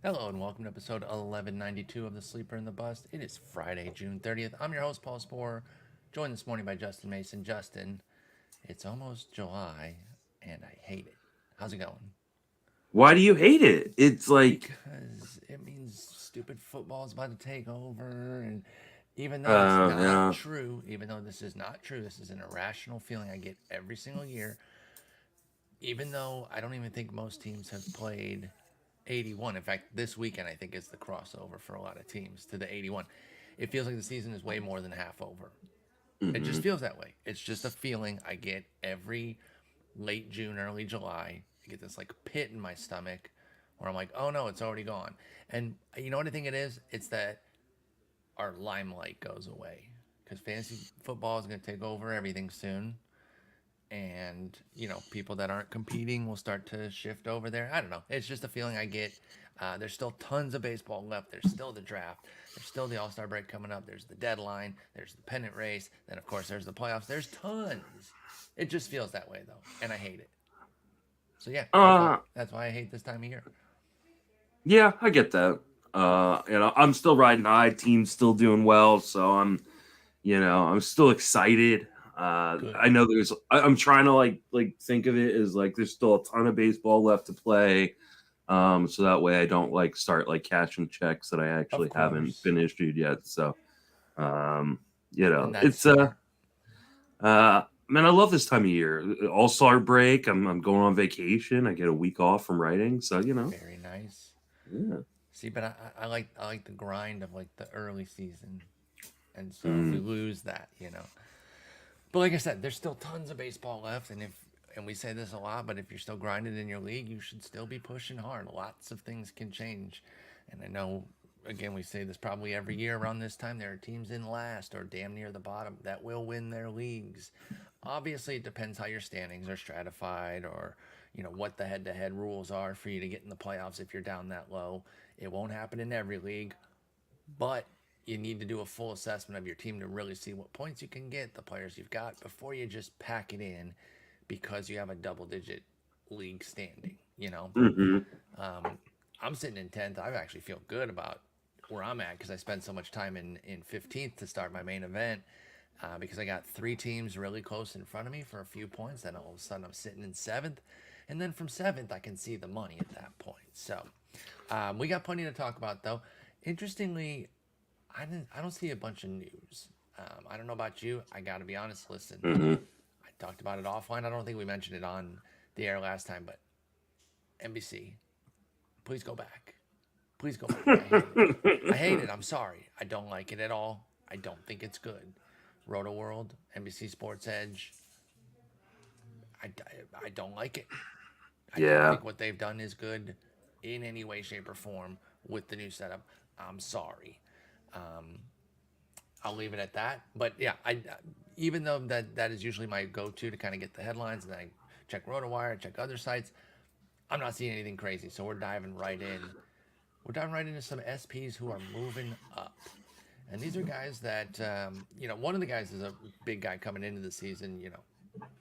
Hello and welcome to episode 1192 of The Sleeper and the Bust. It is Friday, June 30th. I'm your host, Paul Sporer, joined this morning by Justin Mason. Justin, it's almost July and I hate it. How's it going? Why do you hate it? It's like, Because it means stupid football is about to take over. And even though it's not yeah. true, this is an irrational feeling I get every single year. Even though I don't even think most teams have played 81. In fact, this weekend I think is the crossover for a lot of teams to the 81. It feels like the season is way more than half over. It just hmm feels that way. It's just a feeling I get every late June, early July. I get this like pit in my stomach where I'm like, oh no, it's already gone. And you know what I think it is? It's that our limelight goes away because fantasy football is going to take over everything soon, and people that aren't competing will start to shift over there. I don't know, it's just a feeling I get. There's still tons of baseball left. There's still the draft. There's still the all-star break coming up. There's the deadline. There's the pennant race. Then of course there's the playoffs. There's tons. It just feels that way though, and I hate it. So yeah, that's why Uh, that's why I hate this time of year. yeah, I get that. I'm still riding high. Team's still doing well, so I'm still excited. Good. I know I'm trying to like think of it as like there's still a ton of baseball left to play. So that way I don't like start like cashing checks that I Of actually haven't course. been issued yet. So, um, And that's it's smart. man, I love this time of year. All star break. I'm going on vacation. I get a week off from writing, so Very nice. yeah. See, but I like the grind of like the early season, and so if we Mm, lose that, but like I said, there's still tons of baseball left, and we say this a lot, but if you're still grinding in your league, you should still be pushing hard. Lots of things can change, and I know, again, we say this probably every year around this time. There are teams in last or damn near the bottom that will win their leagues. Obviously, it depends how your standings are stratified, or what the head-to-head rules are for you to get in the playoffs if you're down that low. It won't happen in every league, but you need to do a full assessment of your team to really see what points you can get, the players you've got, before you just pack it in because you have a double digit league standing. hmm I'm sitting in 10th. I actually feel good about where I'm at because I spent so much time in 15th to start my main event, because I got three teams really close in front of me for a few points. Then all of a sudden I'm sitting in 7th. And then from 7th, I can see the money at that point. So we got plenty to talk about, though. Interestingly, I don't see a bunch of news. I don't know about you. I got to be honest. Listen, hmm I talked about it offline. I don't think we mentioned it on the air last time, but NBC, please go back. Please go back. I hate it. I hate it. I'm sorry. I don't like it at all. I don't think it's good. Roto World, NBC Sports Edge. I don't like it. I don't yeah. think what they've done is good in any way, shape, or form with the new setup. I'm sorry. I'll leave it at that. But yeah, I even though that is usually my go-to to kind of get the headlines, and then I check RotoWire, check other sites. I'm not seeing anything crazy, so we're diving right in. We're diving right into some SPs who are moving up, and these are guys that one of the guys is a big guy coming into the season,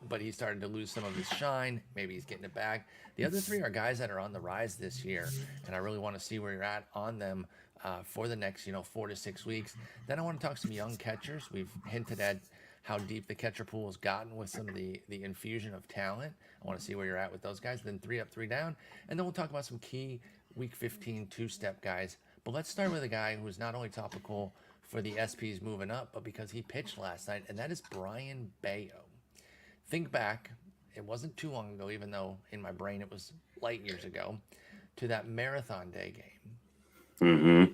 but he started to lose some of his shine. Maybe he's getting it back. The other three are guys that are on the rise this year, and I really want to see where you're at on them for the next 4 to 6 weeks. Then I want to talk some young catchers. We've hinted at how deep the catcher pool has gotten with some of the infusion of talent. I want to see where you're at with those guys. Then three up, three down, and then we'll talk about some key Week 15 two-step guys. But let's start with a guy who is not only topical for the SPs moving up, but because he pitched last night, and that is Brayan Bello. Think back, it wasn't too long ago, even though in my brain it was light years ago, to that marathon day game. hmm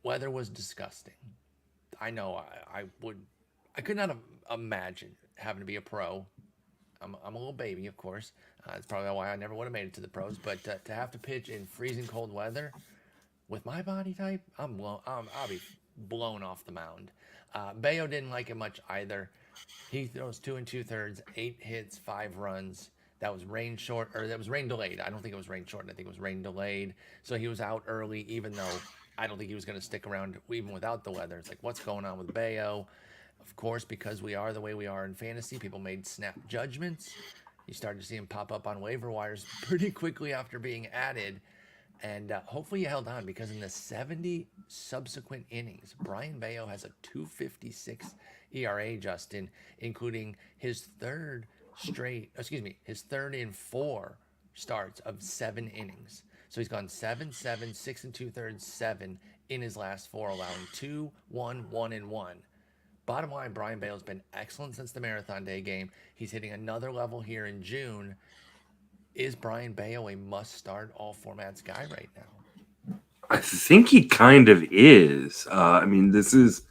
Weather was disgusting. I know I could not imagine having to be a pro. I'm a little baby, of course. That's probably why I never would have made it to the pros. But to have to pitch in freezing cold weather with my body type, I'll be blown off the mound. Bayo didn't like it much either. He throws 2 2/3, 8 hits, 5 runs. That was rain short, or that was rain delayed. I don't think it was rain short. I think it was rain delayed. So he was out early, even though I don't think he was going to stick around even without the weather. It's like, what's going on with Bayo? Of course, because we are the way we are in fantasy, people made snap judgments. You started to see him pop up on waiver wires pretty quickly after being added. And hopefully you held on, because in the 70 subsequent innings, Brayan Bello has a 2.56 ERA, Justin, including his his third in 4 starts of 7 innings. So he's gone 7, 7, 6 2/3, 7 in his last 4, allowing 2, 1, 1, and 1. Bottom line, Brayan Bello's been excellent since the Marathon Day game. He's hitting another level here in June. Is Brayan Bello a must-start all formats guy right now? I think he kind of is. I mean, this is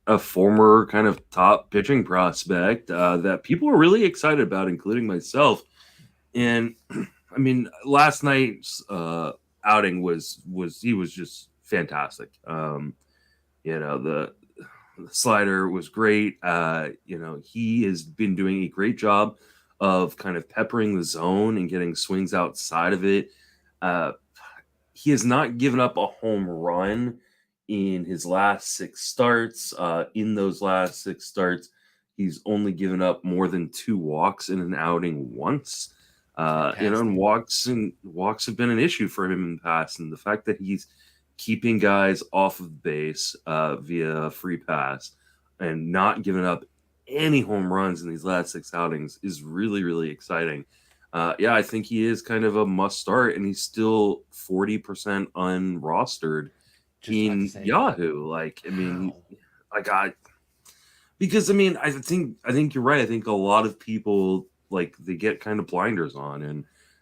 a former kind of top pitching prospect that people are really excited about, including myself. And I mean, last night's outing was he was just fantastic. The slider was great. He has been doing a great job of kind of peppering the zone and getting swings outside of it. Uh, he has not given up a home run in his last 6 starts. In those last 6 starts, he's only given up more than 2 walks in an outing once. And walks have been an issue for him in the past. And the fact that he's keeping guys off of base via free pass and not giving up any home runs in these last 6 outings is really, really exciting. I think he is kind of a must start, and he's still 40% unrostered in Yahoo. Because I mean, I think you're right. I think a lot of people they get kind of blinders on,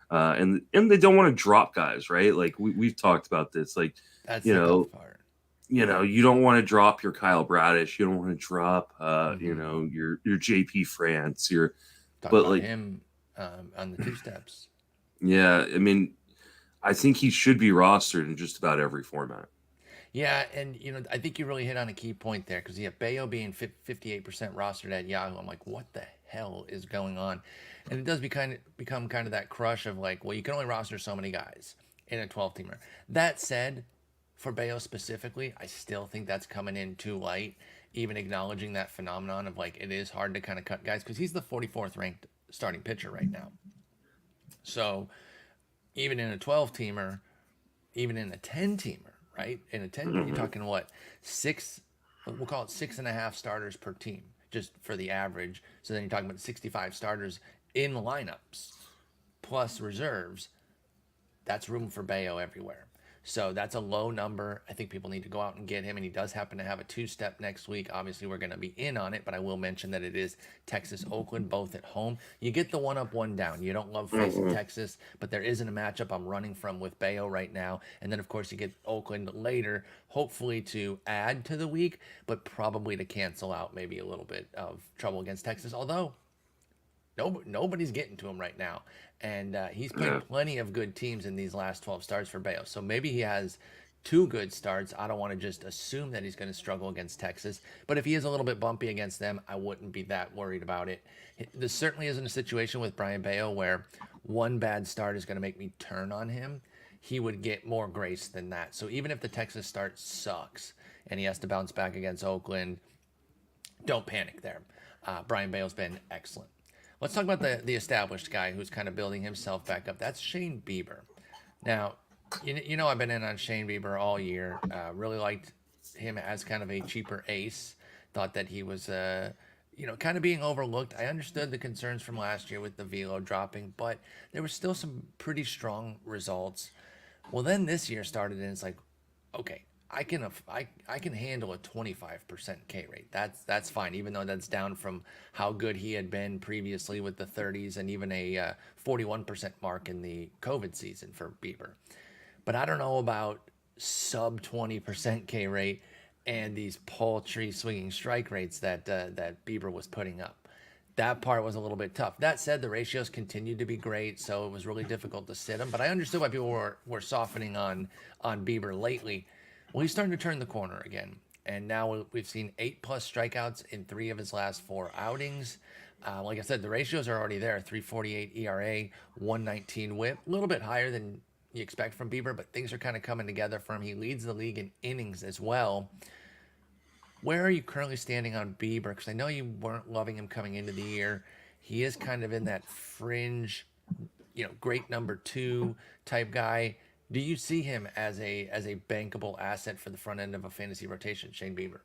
and they don't want to drop guys, right? Like we've talked about this. That's the tough part. You don't want to drop your Kyle Bradish. You don't want to drop, your JP France. Him on the 2 steps. Yeah, I mean, I think he should be rostered in just about every format. Yeah, and I think you really hit on a key point there, because Bello being 58% rostered at Yahoo. I'm like, what the hell is going on? And it does become kind of that crush of you can only roster so many guys in a 12-teamer. That said, for Bello specifically, I still think that's coming in too light, even acknowledging that phenomenon of it is hard to kind of cut guys, because he's the 44th ranked starting pitcher right now. So even in a 12-teamer, even in a 10-teamer, right? In a 10, you're talking what? We'll call it 6.5 starters per team, just for the average. So then you're talking about 65 starters in lineups plus reserves. That's room for Bello everywhere. So that's a low number. I think people need to go out and get him, and he does happen to have a 2-step next week. Obviously, we're going to be in on it, but I will mention that it is Texas, Oakland, both at home. You get the 1 up, 1 down. You don't love facing Texas, but there isn't a matchup I'm running from with Bello right now. And then, of course, you get Oakland later, hopefully to add to the week, but probably to cancel out maybe a little bit of trouble against Texas, although nobody's getting to him right now. And he's played plenty of good teams in these last 12 starts for Bello. So maybe he has 2 good starts. I don't want to just assume that he's going to struggle against Texas. But if he is a little bit bumpy against them, I wouldn't be that worried about it. This certainly isn't a situation with Brayan Bello where 1 bad start is going to make me turn on him. He would get more grace than that. So even if the Texas start sucks and he has to bounce back against Oakland, don't panic there. Brayan Bello's been excellent. Let's talk about the established guy who's kind of building himself back up. That's Shane Bieber. Now, I've been in on Shane Bieber all year. Really liked him as kind of a cheaper ace. Thought that he was, kind of being overlooked. I understood the concerns from last year with the velo dropping, but there were still some pretty strong results. Well, then this year started, and it's like, okay, I can handle a 25% K rate. That's fine, even though that's down from how good he had been previously with the 30s and even a 41% mark in the COVID season for Bieber. But I don't know about sub 20% K rate and these paltry swinging strike rates that Bieber was putting up. That part was a little bit tough. That said, the ratios continued to be great, so it was really difficult to sit him. But I understood why people were softening on Bieber lately. Well, he's starting to turn the corner again. And now we've seen 8+ strikeouts in 3 of his last 4 outings. Like I said, the ratios are already there. 3.48 ERA, 1.19 whip. A little bit higher than you expect from Bieber, but things are kind of coming together for him. He leads the league in innings as well. Where are you currently standing on Bieber? Because I know you weren't loving him coming into the year. He is kind of in that fringe, great number 2 type guy. Do you see him as a bankable asset for the front end of a fantasy rotation, Shane Bieber?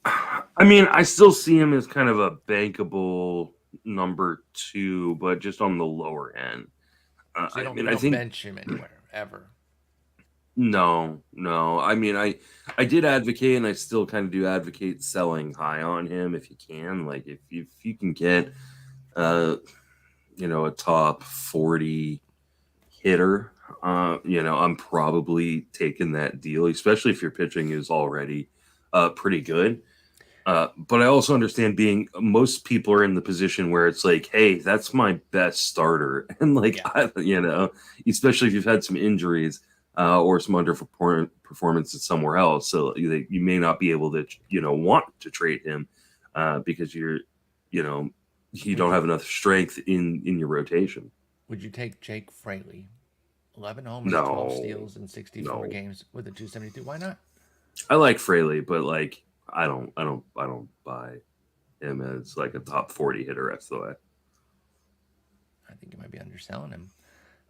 I mean, I still see him as kind of a bankable number 2, but just on the lower end. So you I don't mean, you I don't think bench him anywhere ever. no. I mean, I did advocate, and I still kind of do advocate selling high on him if you can. Like if you can get, uh, a top 40 hitter, I'm probably taking that deal, especially if your pitching is already pretty good. But I also understand being most people are in the position where it's like, hey, that's my best starter, and like Yeah. especially if you've had some injuries or some performances somewhere else, so you may not be able to want to trade him because you know you Would don't you have enough strength in your rotation. would you take Jake Fraley? 11 homers, 12 No, steals in 64 no. games with a 272. Why not? I like Fraley, but like I don't buy him as like a top 40 hitter. That's the way. I think you might be underselling him.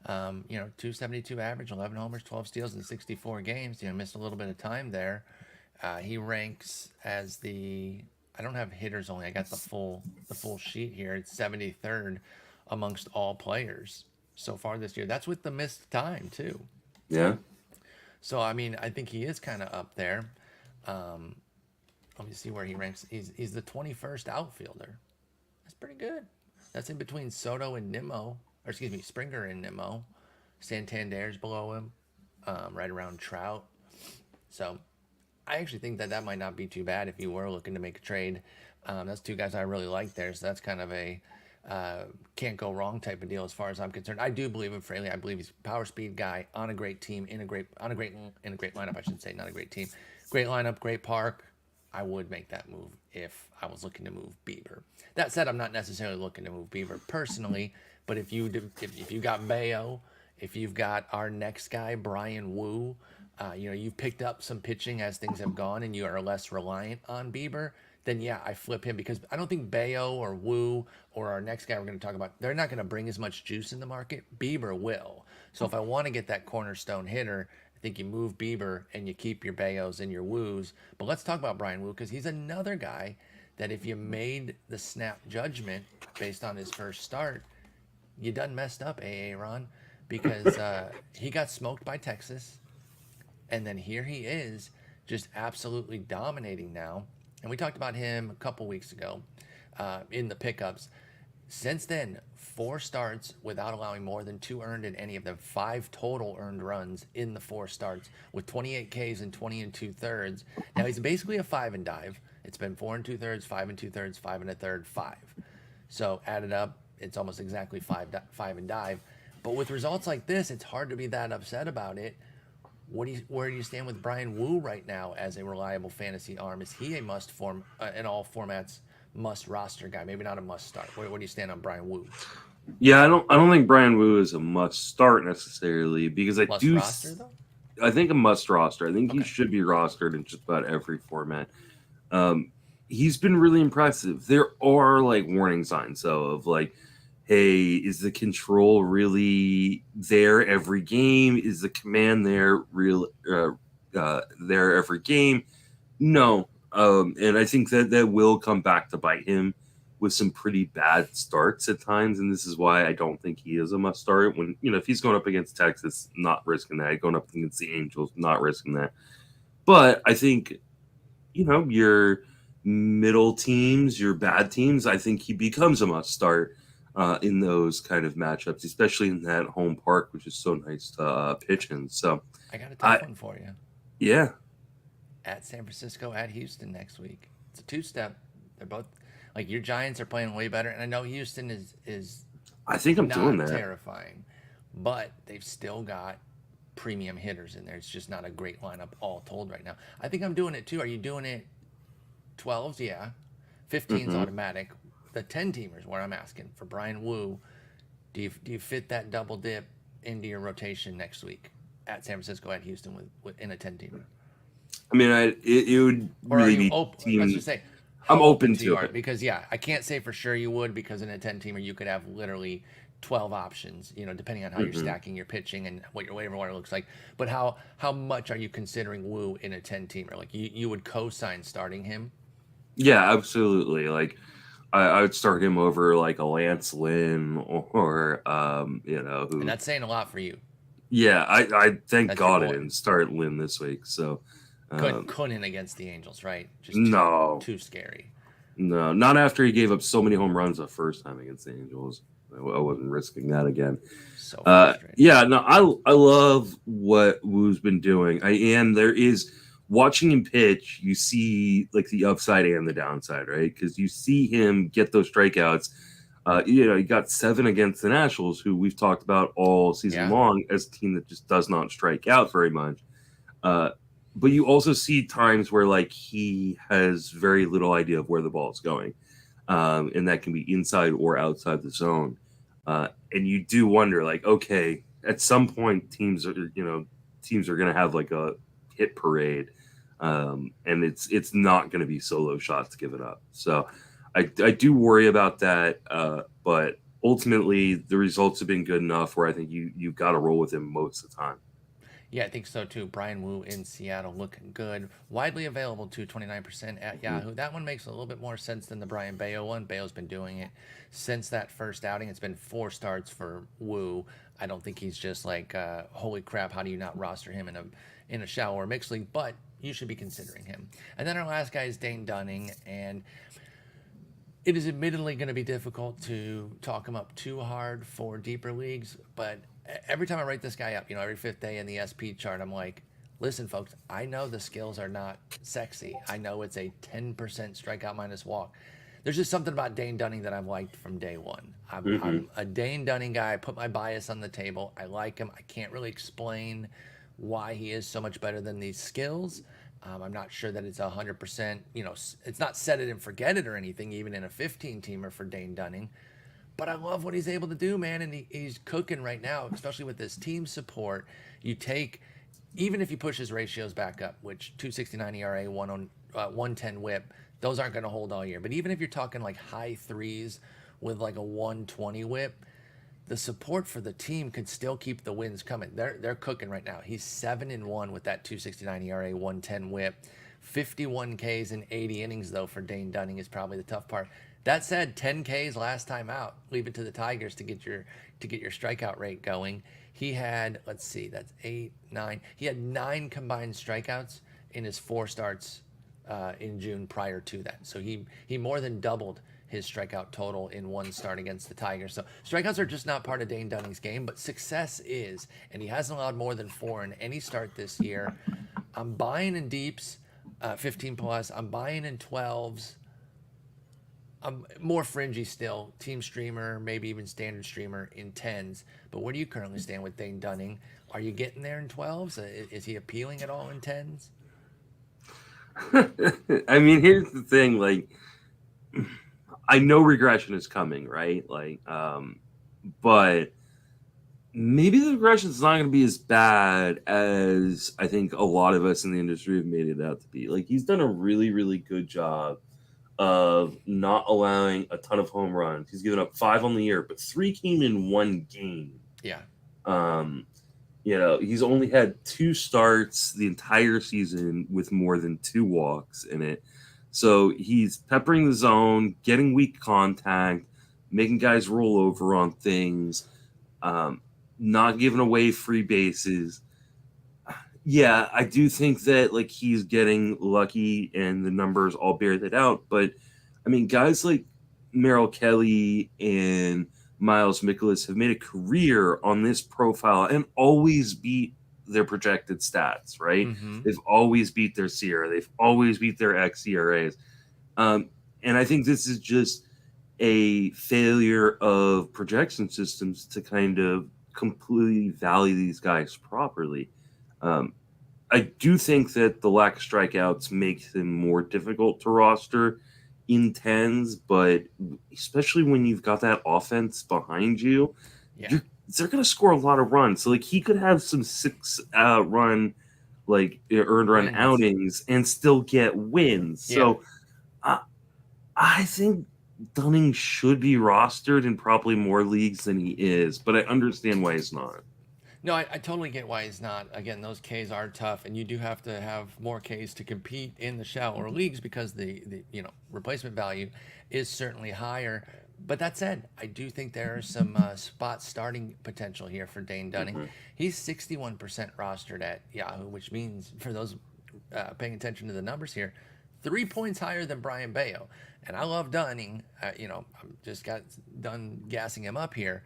272 average, 11 homers, 12 steals in 64 games. Missed a little bit of time there. He ranks as I don't have hitters only. I got the full sheet here. It's 73rd amongst all players so far this year. That's with the missed time too. Yeah. So I mean, I think he is kind of up there. Um, Let me see where he ranks. He's the 21st outfielder. That's pretty good. That's in between Soto and Nimmo, or excuse me, Springer and Nimmo. Santander's below him, right around Trout. So I actually think that might not be too bad if you were looking to make a trade. That's two guys I really like there, so that's kind of a can't go wrong type of deal as far as I'm concerned. I do believe in Fraley. I believe he's a power speed guy on a great team in a great lineup. I should say, not a great team, great lineup, great park. I would make that move if I was looking to move Bieber. That said, I'm not necessarily looking to move Bieber personally, but if you got Bayo, if you've got our next guy Bryan Woo, you've picked up some pitching as things have gone, and you are less reliant on Bieber. Then yeah, I flip him because I don't think Bayo or Woo or our next guy we're going to talk about, they're not going to bring as much juice in the market. Bieber will. So if I want to get that cornerstone hitter, I think you move Bieber and you keep your Bayos and your Woos. But let's talk about Bryan Woo because he's another guy that if you made the snap judgment based on his first start, you done messed up, Ron, because he got smoked by Texas, and then here he is, just absolutely dominating now. And we talked about him a couple weeks ago in the pickups. Since then, 4 starts without allowing more than 2 earned in any of them. 5 total earned runs in the 4 starts with 28 Ks and 20 and 2/3. Now he's basically a 5 and dive. It's been 4 and 2/3, 5 and 2/3, 5 and a third, 5. So added up, it's almost exactly 5 and dive. But with results like this, it's hard to be that upset about it. Where do you stand with Bryan Woo right now as a reliable fantasy arm? Is he a must form in all formats, must roster guy? Maybe not a must start. Where do you stand on Bryan Woo? Yeah, I don't think Bryan Woo is a must start necessarily because Must roster though. I think a must roster. I think he Okay. should be rostered in just about every format. Um, he's been really impressive. There are like warning signs though of like, hey, is the control really there every game? Is the command there there every game? No. And I think that will come back to bite him with some pretty bad starts at times. And this is why I don't think he is a must start. When, if he's going up against Texas, not risking that. Going up against the Angels, not risking that. But I think, your middle teams, your bad teams, I think he becomes a must start in those kind of matchups, especially in that home park, which is so nice to pitch in. So I got a tough one for you. Yeah. At San Francisco, at Houston next week. It's a 2-step. They're both like your Giants are playing way better, and I know Houston is I think I'm doing not that. terrifying, but they've still got premium hitters in there. It's just not a great lineup all told right now. I think I'm doing it too. Are you doing it 12s? Yeah. 15s automatic. The 10 teamers where I'm asking for Bryan Woo. Do you fit that double dip into your rotation next week at San Francisco at Houston with in a 10 teamer? I mean, it would Or are really you be open? Let's just say, I'm how open you to are, it. because yeah, I can't say for sure you would, because in a 10 teamer you could have literally 12 options, depending on how you're Mm-hmm. stacking your pitching and what your waiver wire looks like. But how much are you considering Woo in a 10-teamer? Like you would co-sign starting him? Yeah, absolutely. Like I would start him over like a Lance Lynn or And who. that's saying a lot for you. Yeah, I thank That's your God I boy. didn't start Lynn this week. So Couldn't against the Angels, right? Just no, too scary. no, not after he gave up so many home runs the first time against the Angels. I wasn't risking that again. So frustrating. Yeah, no, I love what Woo's been doing. And there is watching him pitch, you see like the upside and the downside, right? Because you see him get those strikeouts. He got 7 against the Nationals, who we've talked about all season long as a team that just does not strike out very much. But you also see times where like he has very little idea of where the ball is going, and that can be inside or outside the zone. And you do wonder, like, okay, at some point, teams are going to have like a hit parade, and it's not going to be solo shots given up. So I do worry about that, but ultimately the results have been good enough where I think you've got to roll with him most of the time. Yeah, I think so too. Bryan Woo in Seattle looking good. Widely available to 29% at Yahoo. That one makes a little bit more sense than the Brayan Bello one. Bello's been doing it since that first outing. It's been 4 starts for Woo. I don't think he's just like, holy crap, how do you not roster him in a shallow or mixed league? But you should be considering him. And then our last guy is Dane Dunning, and it is admittedly going to be difficult to talk him up too hard for deeper leagues, but every time I write this guy up, every 5th day in the SP chart, I'm like, listen, folks, I know the skills are not sexy. I know it's a 10% strikeout minus walk. There's just something about Dane Dunning that I've liked from day one. I'm a Dane Dunning guy. I put my bias on the table. I like him. I can't really explain why he is so much better than these skills. I'm not sure that it's 100%, it's not set it and forget it or anything, even in a 15-teamer for Dane Dunning. But I love what he's able to do, man, and he's cooking right now, especially with this team support. Even if you push his ratios back up, which 269 ERA, 110 WHIP, those aren't going to hold all year. But even if you're talking like high threes with like a 120 WHIP, the support for the team could still keep the wins coming. They're cooking right now. He's 7-1 with that 269 ERA, 110 WHIP, 51 Ks in 80 innings though for Dane Dunning is probably the tough part. That said, 10 Ks last time out. Leave it to the Tigers to get your strikeout rate going. He had, let's see, that's 8, 9. He had 9 combined strikeouts in his 4 starts in June prior to that. So he more than doubled his strikeout total in 1 start against the Tigers. So strikeouts are just not part of Dane Dunning's game, but success is, and he hasn't allowed more than 4 in any start this year. I'm buying in deeps, 15 plus. I'm buying in 12s. I'm more fringy still, team streamer, maybe even standard streamer in 10s. But where do you currently stand with Dane Dunning? Are you getting there in 12s? Is he appealing at all in 10s? I mean, here's the thing, like, I know regression is coming, right? Like, but maybe the regression is not going to be as bad as I think a lot of us in the industry have made it out to be. Like, he's done a really, really good job of not allowing a ton of home runs. He's given up 5 on the year, but 3 came in 1 game. Yeah. He's only had 2 starts the entire season with more than 2 walks in it. So he's peppering the zone, getting weak contact, making guys roll over on things, not giving away free bases. Yeah, I do think that like he's getting lucky and the numbers all bear that out. But I mean, guys like Merrill Kelly and Miles Mikolas have made a career on this profile and always beat their projected stats, right? Mm-hmm. They've always beat their SIERA. They've always beat their xERAs. And I think this is just a failure of projection systems to kind of completely value these guys properly. I do think that the lack of strikeouts makes them more difficult to roster in 10s, but especially when you've got that offense behind you, they're going to score a lot of runs. So like he could have some 6 run, like earned run outings and still get wins. Yeah. So I think Dunning should be rostered in probably more leagues than he is, but I understand why he's not. No, I totally get why he's not. Again, those Ks are tough, and you do have to have more Ks to compete in the shallower leagues because the replacement value is certainly higher. But that said, I do think there is some spot starting potential here for Dane Dunning. Mm-hmm. He's 61% rostered at Yahoo, which means for those paying attention to the numbers here, 3 points higher than Brayan Bello. And I love Dunning. I'm just got done gassing him up here.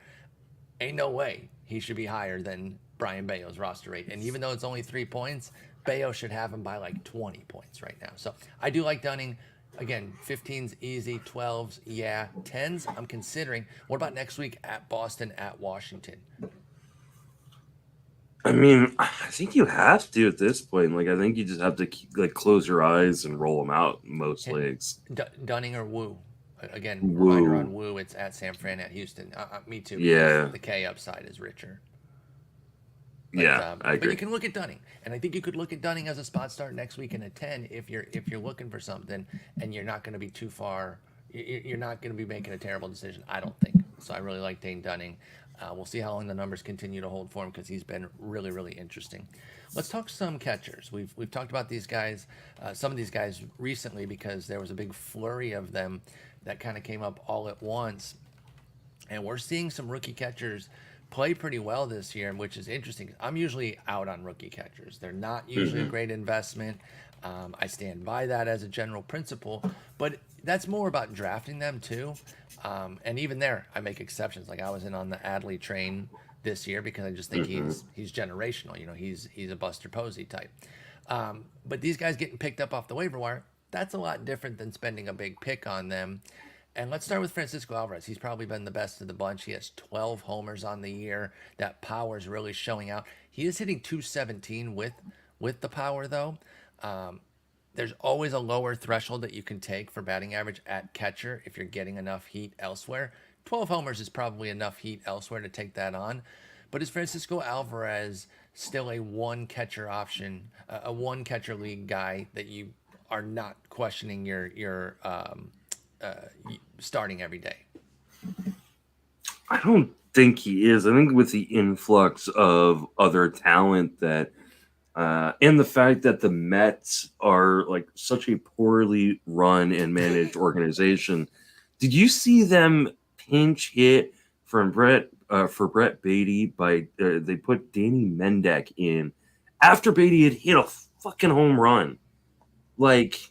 Ain't no way he should be higher than Brayan Bello's roster rate. And even though it's only 3 points, Bello should have him by like 20 points right now. So I do like Dunning. Again, 15's easy, 12's, yeah. 10's, I'm considering. What about next week at Boston, at Washington? I mean, I think you have to at this point. Like, I think you just have to close your eyes and roll them out in most leagues. Dunning or Woo? Again, Woo. reminder on Woo, it's at San Fran, at Houston. Me too. Yeah. The K upside is richer. But, yeah, I agree. But you can look at Dunning, and I think you could look at Dunning as a spot start next week in a 10 if you're looking for something, and you're not going to be too far. You're not going to be making a terrible decision, I don't think. So I really like Dane Dunning. We'll see how long the numbers continue to hold for him because he's been really, really interesting. Let's talk some catchers. We've talked about these guys, some of these guys recently because there was a big flurry of them that kind of came up all at once, and we're seeing some rookie catchers play pretty well this year, which is interesting. I'm usually out on rookie catchers. They're not usually a great investment. I stand by that as a general principle, but that's more about drafting them too. And even there, I make exceptions. Like I was in on the Adley train this year because I just think he's generational. He's a Buster Posey type. But these guys getting picked up off the waiver wire, that's a lot different than spending a big pick on them. And let's start with Francisco Alvarez. He's probably been the best of the bunch. He has 12 homers on the year. That power is really showing out. He is hitting 217 with the power, though. There's always a lower threshold that you can take for batting average at catcher if you're getting enough heat elsewhere. 12 homers is probably enough heat elsewhere to take that on. But is Francisco Alvarez still a one catcher option, a one catcher league guy that you are not questioning your starting every day? I don't think he is. I think with the influx of other talent that and the fact that the Mets are like such a poorly run and managed organization, did you see them pinch hit from Brett Beatty by they put Danny Mendick in after Beatty had hit a fucking home run? Like,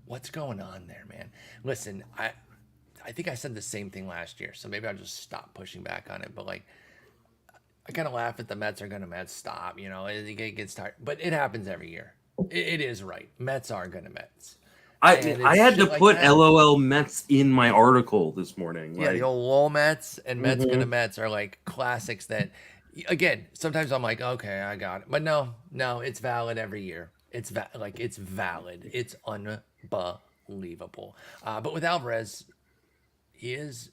what's going on there, man? Listen, I think I said the same thing last year, so maybe I'll just stop pushing back on it. But like, I kind of laugh at the Mets are going to Mets. Stop, it gets tired, but it happens every year. It is right. Mets are going to Mets. I had to put like LOL Mets in my article this morning. Yeah, the old LOL Mets and Mets gonna Mets are like classics that, again, sometimes I'm like, okay, I got it. But no, it's valid every year. It's valid. It's unbelievable. But with Alvarez, he is,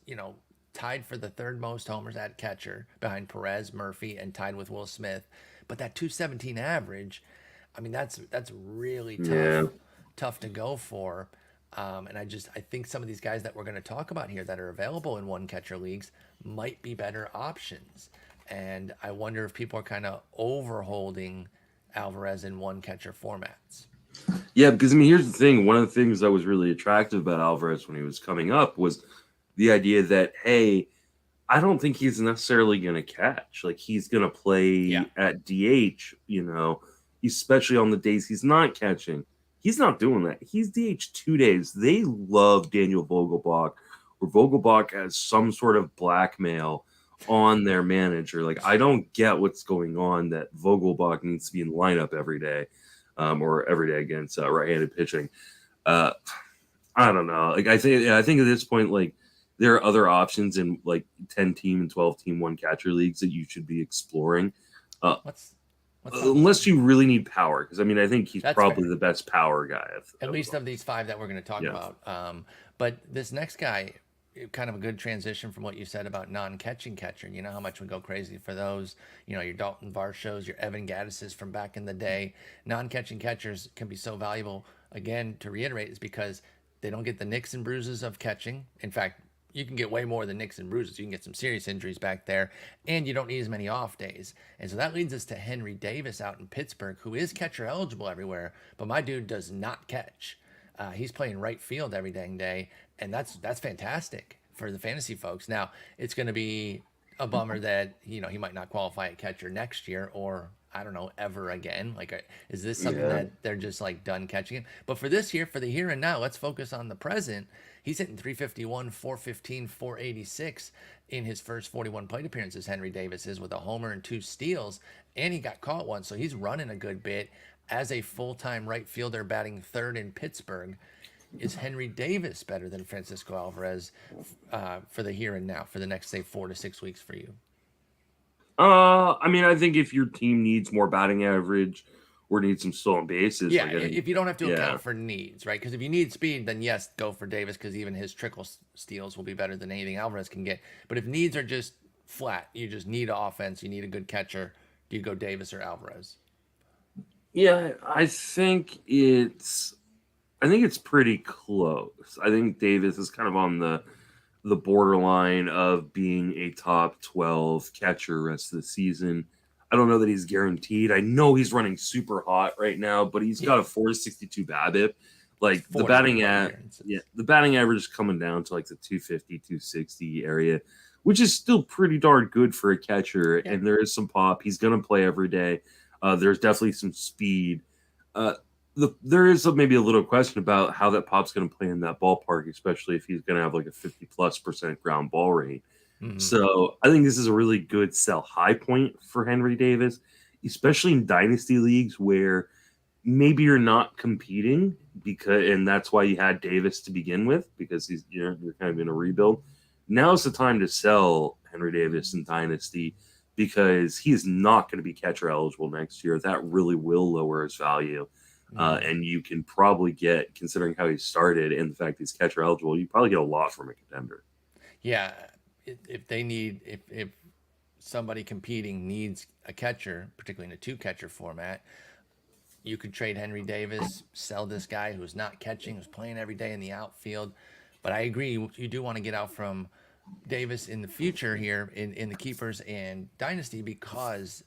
tied for the third most homers at catcher behind Perez, Murphy, and tied with Will Smith. But that 217 average, I mean, that's really tough to go for. And I think some of these guys that we're going to talk about here that are available in one catcher leagues might be better options. And I wonder if people are kind of overholding Alvarez in one catcher formats. Yeah, because I mean, here's the thing. One of the things that was really attractive about Alvarez when he was coming up was the idea that, hey, I don't think he's necessarily going to catch. Like, he's going to play at DH, especially on the days he's not catching. He's not doing that. He's DH 2 days. They love Daniel Vogelbach, or Vogelbach has some sort of blackmail on their manager. Like, I don't get what's going on that Vogelbach needs to be in the lineup every day, or every day against right-handed pitching. I don't know. Like, I think at this point, like, there are other options in like 10-team and 12-team one catcher leagues that you should be exploring. Unless you really need power, because I mean, I think he's probably the best power guy. At least of these five that we're going to talk about. But this next guy, kind of a good transition from what you said about non-catching catcher. You know how much we go crazy for those. Your Dalton Varshos, your Evan Gattises from back in the day. Non-catching catchers can be so valuable. Again, to reiterate, is because They don't get the nicks and bruises of catching. In fact, you can get way more than nicks and bruises. You can get some serious injuries back there, and you don't need as many off days. And so that leads us to Henry Davis out in Pittsburgh, who is catcher eligible everywhere, but my dude does not catch. He's playing right field every dang day, and that's fantastic for the fantasy folks. Now, it's going to be a bummer that he might not qualify at catcher next year, or I don't know, ever again. Like, is this something that they're just like done catching him? But for this year, for the here and now, let's focus on the present. He's hitting 351, 415, 486 in his first 41 plate appearances. Henry Davis is, with a homer and 2 steals, and he got caught one, so he's running a good bit as a full-time right fielder batting third in Pittsburgh. Is Henry Davis better than Francisco Alvarez for the here and now, for the next, say, 4 to 6 weeks for you? I mean, I think if your team needs more batting average or needs some stolen bases, yeah, if you don't have to account for needs, right? Because if you need speed, then yes, go for Davis, because even his trickle steals will be better than anything Alvarez can get. But if needs are just flat, you just need offense, you need a good catcher, do you go Davis or Alvarez? Yeah, I think it's pretty close. I think Davis is kind of on the borderline of being a top 12 catcher rest of the season. I don't know that he's guaranteed. I know he's running super hot right now, but he's got a 462 BABIP. Like the batting average is coming down to like the 250, 260 area, which is still pretty darn good for a catcher. Yeah. And there is some pop. He's going to play every day. There's definitely some speed. There is maybe a little question about how that pop's going to play in that ballpark, especially if he's going to have like a 50+% ground ball rate. Mm-hmm. So I think this is a really good sell high point for Henry Davis, especially in dynasty leagues where maybe you're not competing, and that's why you had Davis to begin with, because you're kind of in a rebuild. Now's the time to sell Henry Davis in dynasty, because he is not going to be catcher eligible next year. That really will lower his value. And you can probably get, considering how he started and the fact he's catcher eligible, you probably get a lot from a contender. Yeah, if somebody competing needs a catcher, particularly in a 2-catcher format, you could trade Henry Davis, sell this guy who's not catching, who's playing every day in the outfield. But I agree, you do want to get out from Davis in the future here in the keepers and dynasty, because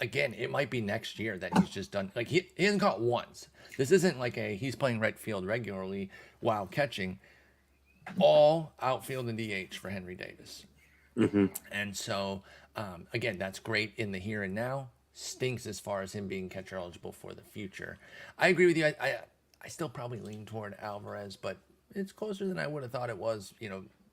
again, it might be next year that he's just done. Like, he hasn't caught once. This isn't like he's playing right field regularly while catching. All outfield and DH for Henry Davis. Mm-hmm. And so, again, that's great in the here and now. Stinks as far as him being catcher eligible for the future. I agree with you. I still probably lean toward Alvarez, but it's closer than I would have thought it was,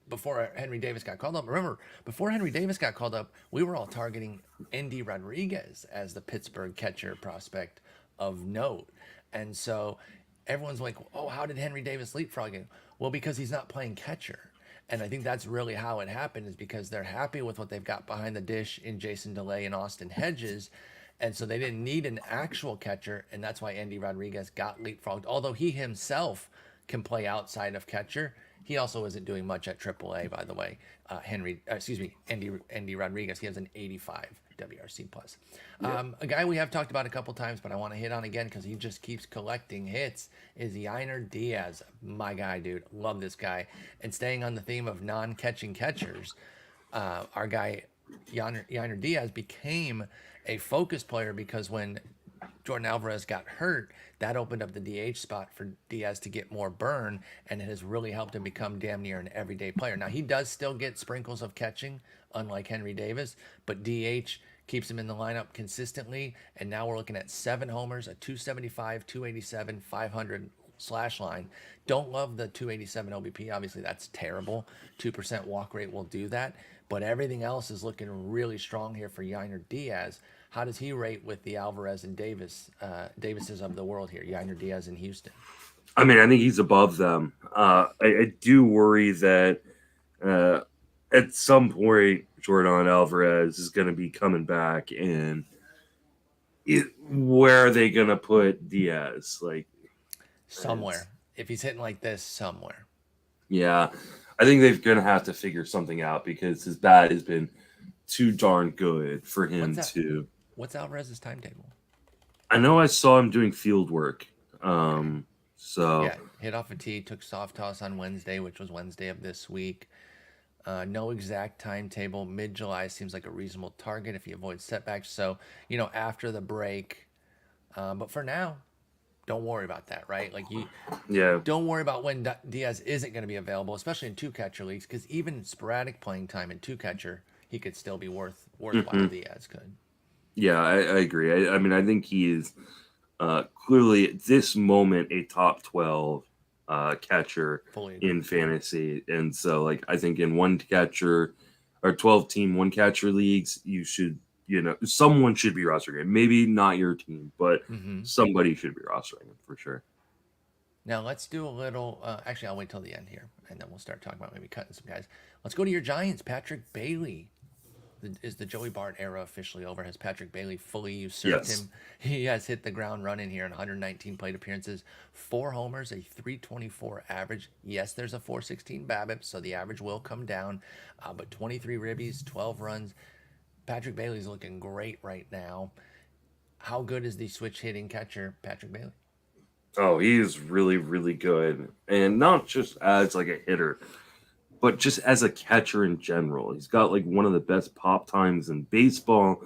before Henry Davis got called up. Remember, before Henry Davis got called up, we were all targeting Endy Rodriguez as the Pittsburgh catcher prospect of note. And so everyone's like, oh, how did Henry Davis leapfrog him? Well, because he's not playing catcher. And I think that's really how it happened, is because they're happy with what they've got behind the dish in Jason DeLay and Austin Hedges. And so they didn't need an actual catcher, and that's why Endy Rodriguez got leapfrogged. Although he himself can play outside of catcher, he also isn't doing much at AAA, by the way. Endy Rodriguez, he has an 85 WRC plus. Yeah. A guy we have talked about a couple times, but I want to hit on again because he just keeps collecting hits, is Yainer Diaz. My guy, dude. Love this guy. And staying on the theme of non-catching catchers, our guy Yainer Diaz became a focus player because when Jordan Alvarez got hurt, that opened up the DH spot for Diaz to get more burn, and it has really helped him become damn near an everyday player. Now, he does still get sprinkles of catching, unlike Henry Davis, but DH keeps him in the lineup consistently, and now we're looking at 7 homers, a 275, 287, 500 slash line. Don't love the 287 OBP. Obviously, that's terrible. 2% walk rate will do that, but everything else is looking really strong here for Yainer Diaz. How does he rate with the Alvarez and Davises of the world here, Yainer Diaz in Houston? I mean, I think he's above them. I do worry that at some point Jordan Alvarez is going to be coming back, and where are they going to put Diaz? Like, somewhere. If he's hitting like this, somewhere. Yeah, I think they're going to have to figure something out, because his bat has been too darn good for him to. What's Alvarez's timetable? I know I saw him doing field work. So So Yeah, hit off a tee, took soft toss on Wednesday, which was Wednesday of this week. No exact timetable. Mid-July seems like a reasonable target if he avoids setbacks. So, after the break. But for now, don't worry about that, right? Like you yeah. don't worry about when Diaz isn't going to be available, especially in two catcher leagues, because even sporadic playing time in two catcher, he could still be worthwhile. Hmm. Diaz could. Yeah, I agree. I mean, I think he is clearly at this moment a top 12 catcher Fully agree. in fantasy. And so, like, I think in one catcher or 12 team, one catcher leagues, you should, someone should be rostering him. Maybe not your team, but Mm-hmm. somebody should be rostering him for sure. Now let's do a little. Actually, I'll wait till the end here, and then we'll start talking about maybe cutting some guys. Let's go to your Giants. Patrick Bailey. Is the Joey Bart era officially over? Has Patrick Bailey fully usurped Yes. him? He has hit the ground running here in 119 plate appearances, 4 homers, a 324 average. Yes, there's a 416 BABIP, so the average will come down, but 23 ribbies, 12 runs. Patrick Bailey's looking great right now. How good is the switch hitting catcher, Patrick Bailey? Oh, he is really, really good. And not just as like a hitter, but just as a catcher in general. He's got like one of the best pop times in baseball.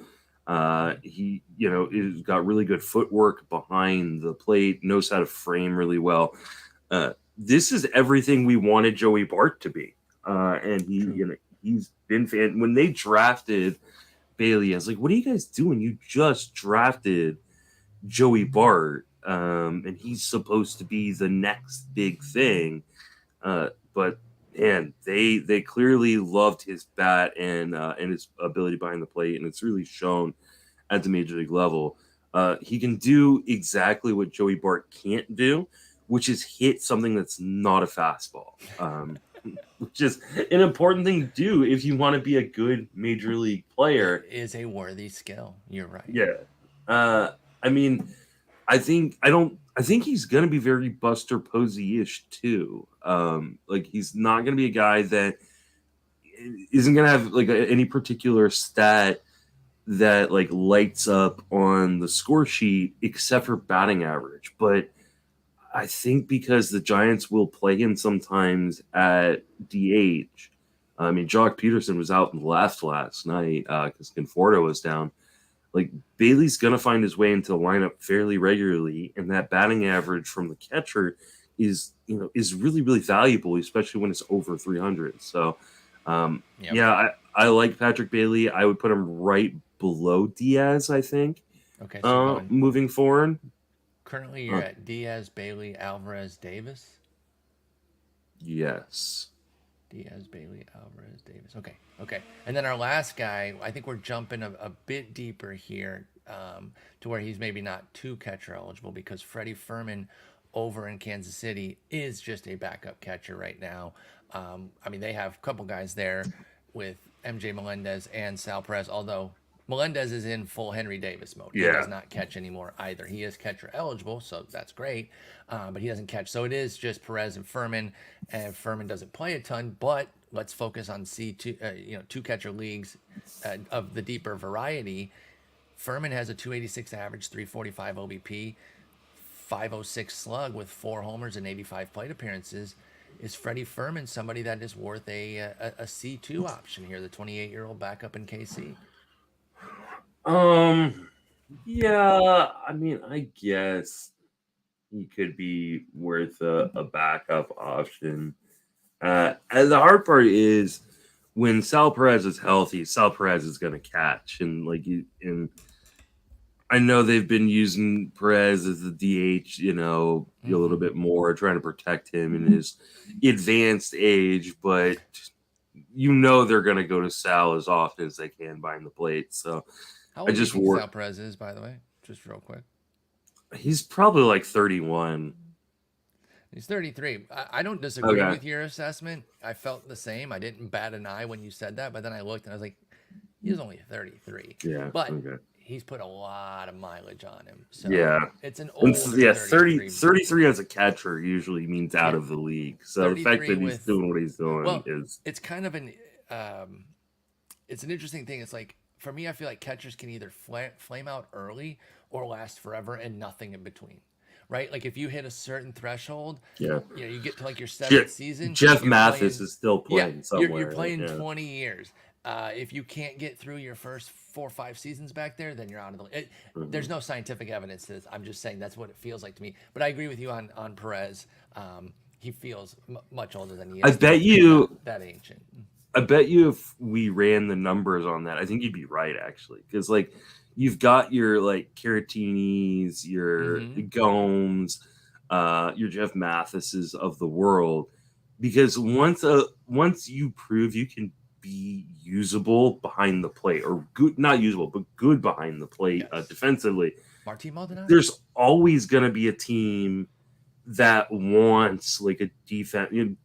He's got really good footwork behind the plate, knows how to frame really well. This is everything we wanted Joey Bart to be. And he's been fan. When they drafted Bailey, I was like, what are you guys doing? You just drafted Joey Bart, and he's supposed to be the next big thing. But man, they clearly loved his bat and his ability behind the plate, and it's really shown at the major league level. He can do exactly what Joey Bart can't do, which is hit something that's not a fastball. Which is an important thing to do if you want to be a good major league player. It is a worthy skill. You're right. Yeah. I mean, I think he's gonna be very Buster Posey-ish too. Like he's not gonna be a guy that isn't gonna have like any particular stat that like lights up on the score sheet except for batting average. But I think because the Giants will play him sometimes at DH. I mean, Jock Peterson was out and left last night because Conforto was down. Like Bailey's gonna find his way into the lineup fairly regularly, and that batting average from the catcher is really really valuable, especially when it's over 300. So, Yep. yeah, I like Patrick Bailey. I would put him right below Diaz. I think. Okay, so Moving forward, currently you're at Diaz, Bailey, Alvarez, Davis. yes. Diaz, Bailey, Alvarez, Davis. Okay. And then our last guy, I think we're jumping a bit deeper here to where he's maybe not too catcher eligible because Freddy Fermin over in Kansas City is just a backup catcher right now. I mean, they have a couple guys there with MJ Melendez and Sal Perez, although Melendez is in full Henry Davis mode. Yeah. He does not catch anymore either. He is catcher eligible, so that's great, but he doesn't catch. So it is just Perez and Fermin Fermin doesn't play a ton, but let's focus on C2, two catcher leagues of the deeper variety. Fermin has a 286 average, 345 OBP, 506 slug with 4 homers and 85 plate appearances. Is Freddy Fermin somebody that is worth a C2 option here, the 28-year-old backup in KC? Yeah, I mean, I guess he could be worth a backup option. And the hard part is when Sal Perez is healthy, Sal Perez is going to catch, and I know they've been using Perez as the DH, a little bit more, trying to protect him in his advanced age, but they're going to go to Sal as often as they can behind the plate. So How old do you think Sal Perez is, by the way? Just real quick. He's probably like 31. He's 33. I don't disagree with your assessment. I felt the same. I didn't bat an eye when you said that, but then I looked and I was like, he's only 33. Yeah. But he's put a lot of mileage on him. So yeah. It's an old 33 as a catcher usually means out of the league. So the fact that he's doing what he's doing is it's kind of it's an interesting thing. It's like for me, I feel like catchers can either flame out early or last forever and nothing in between. right? Like if you hit a certain threshold, Yeah. you get to like your Je- 7th season, Jeff you're Mathis playing, is still yeah, playing you're somewhere. playing Yeah. 20 years. If you can't get through your first 4 or 5 seasons back there, then you're out of the. There's no scientific evidence to this. I'm just saying that's what it feels like to me. But I agree with you on Perez. He feels much older than he I is. bet He's you. not that ancient. I bet you if we ran the numbers on that, I think you'd be right actually, because like you've got your like Caratinis, your Gomes, your Jeff Mathises of the world, because once you prove you can be usable behind the plate, or good, not usable, but good behind the plate Yes. defensively, Martin Maldonado. there's always going to be a team that wants like a defense.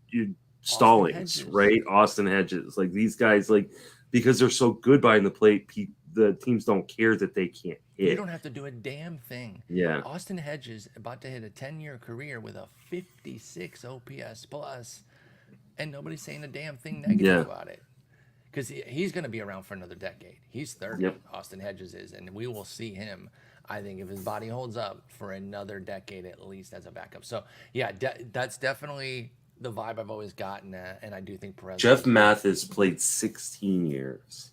Stallings, right? Austin Hedges, like these guys, like because they're so good behind the plate, the teams don't care that they can't hit. You don't have to do a damn thing. Yeah. Austin Hedges about to hit a 10-year career with a 56 OPS plus, and nobody's saying a damn thing negative about it. Because he's going to be around for another decade. He's 30. Yep. Austin Hedges is, and we will see him, I think, if his body holds up, for another decade at least as a backup. So, yeah, that's definitely the vibe I've always gotten at, and I do think Perez. Jeff Mathis played 16 years,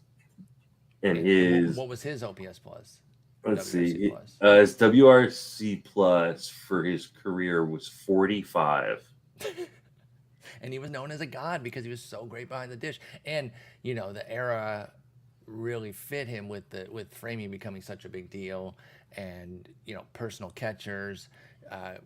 and what was his OPS plus? Let's see, his WRC plus for his career was 45. And he was known as a god because he was so great behind the dish, and the era really fit him with framing becoming such a big deal, and personal catchers.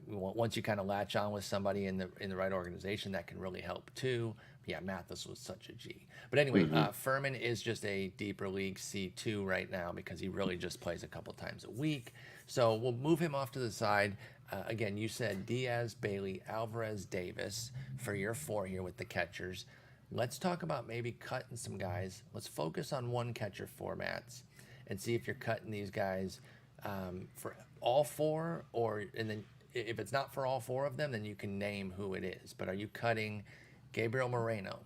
Once you kind of latch on with somebody in the right organization, that can really help too. Yeah, Mathis was such a G. But anyway, Fermin is just a deeper league C2 right now because he really just plays a couple times a week. So we'll move him off to the side. Again, you said Diaz, Bailey, Alvarez, Davis for your 4 here with the catchers. Let's talk about maybe cutting some guys. Let's focus on one catcher formats and see if you're cutting these guys for all 4, and then if it's not for all 4 of them, then you can name who it is. But are you cutting Gabriel Moreno?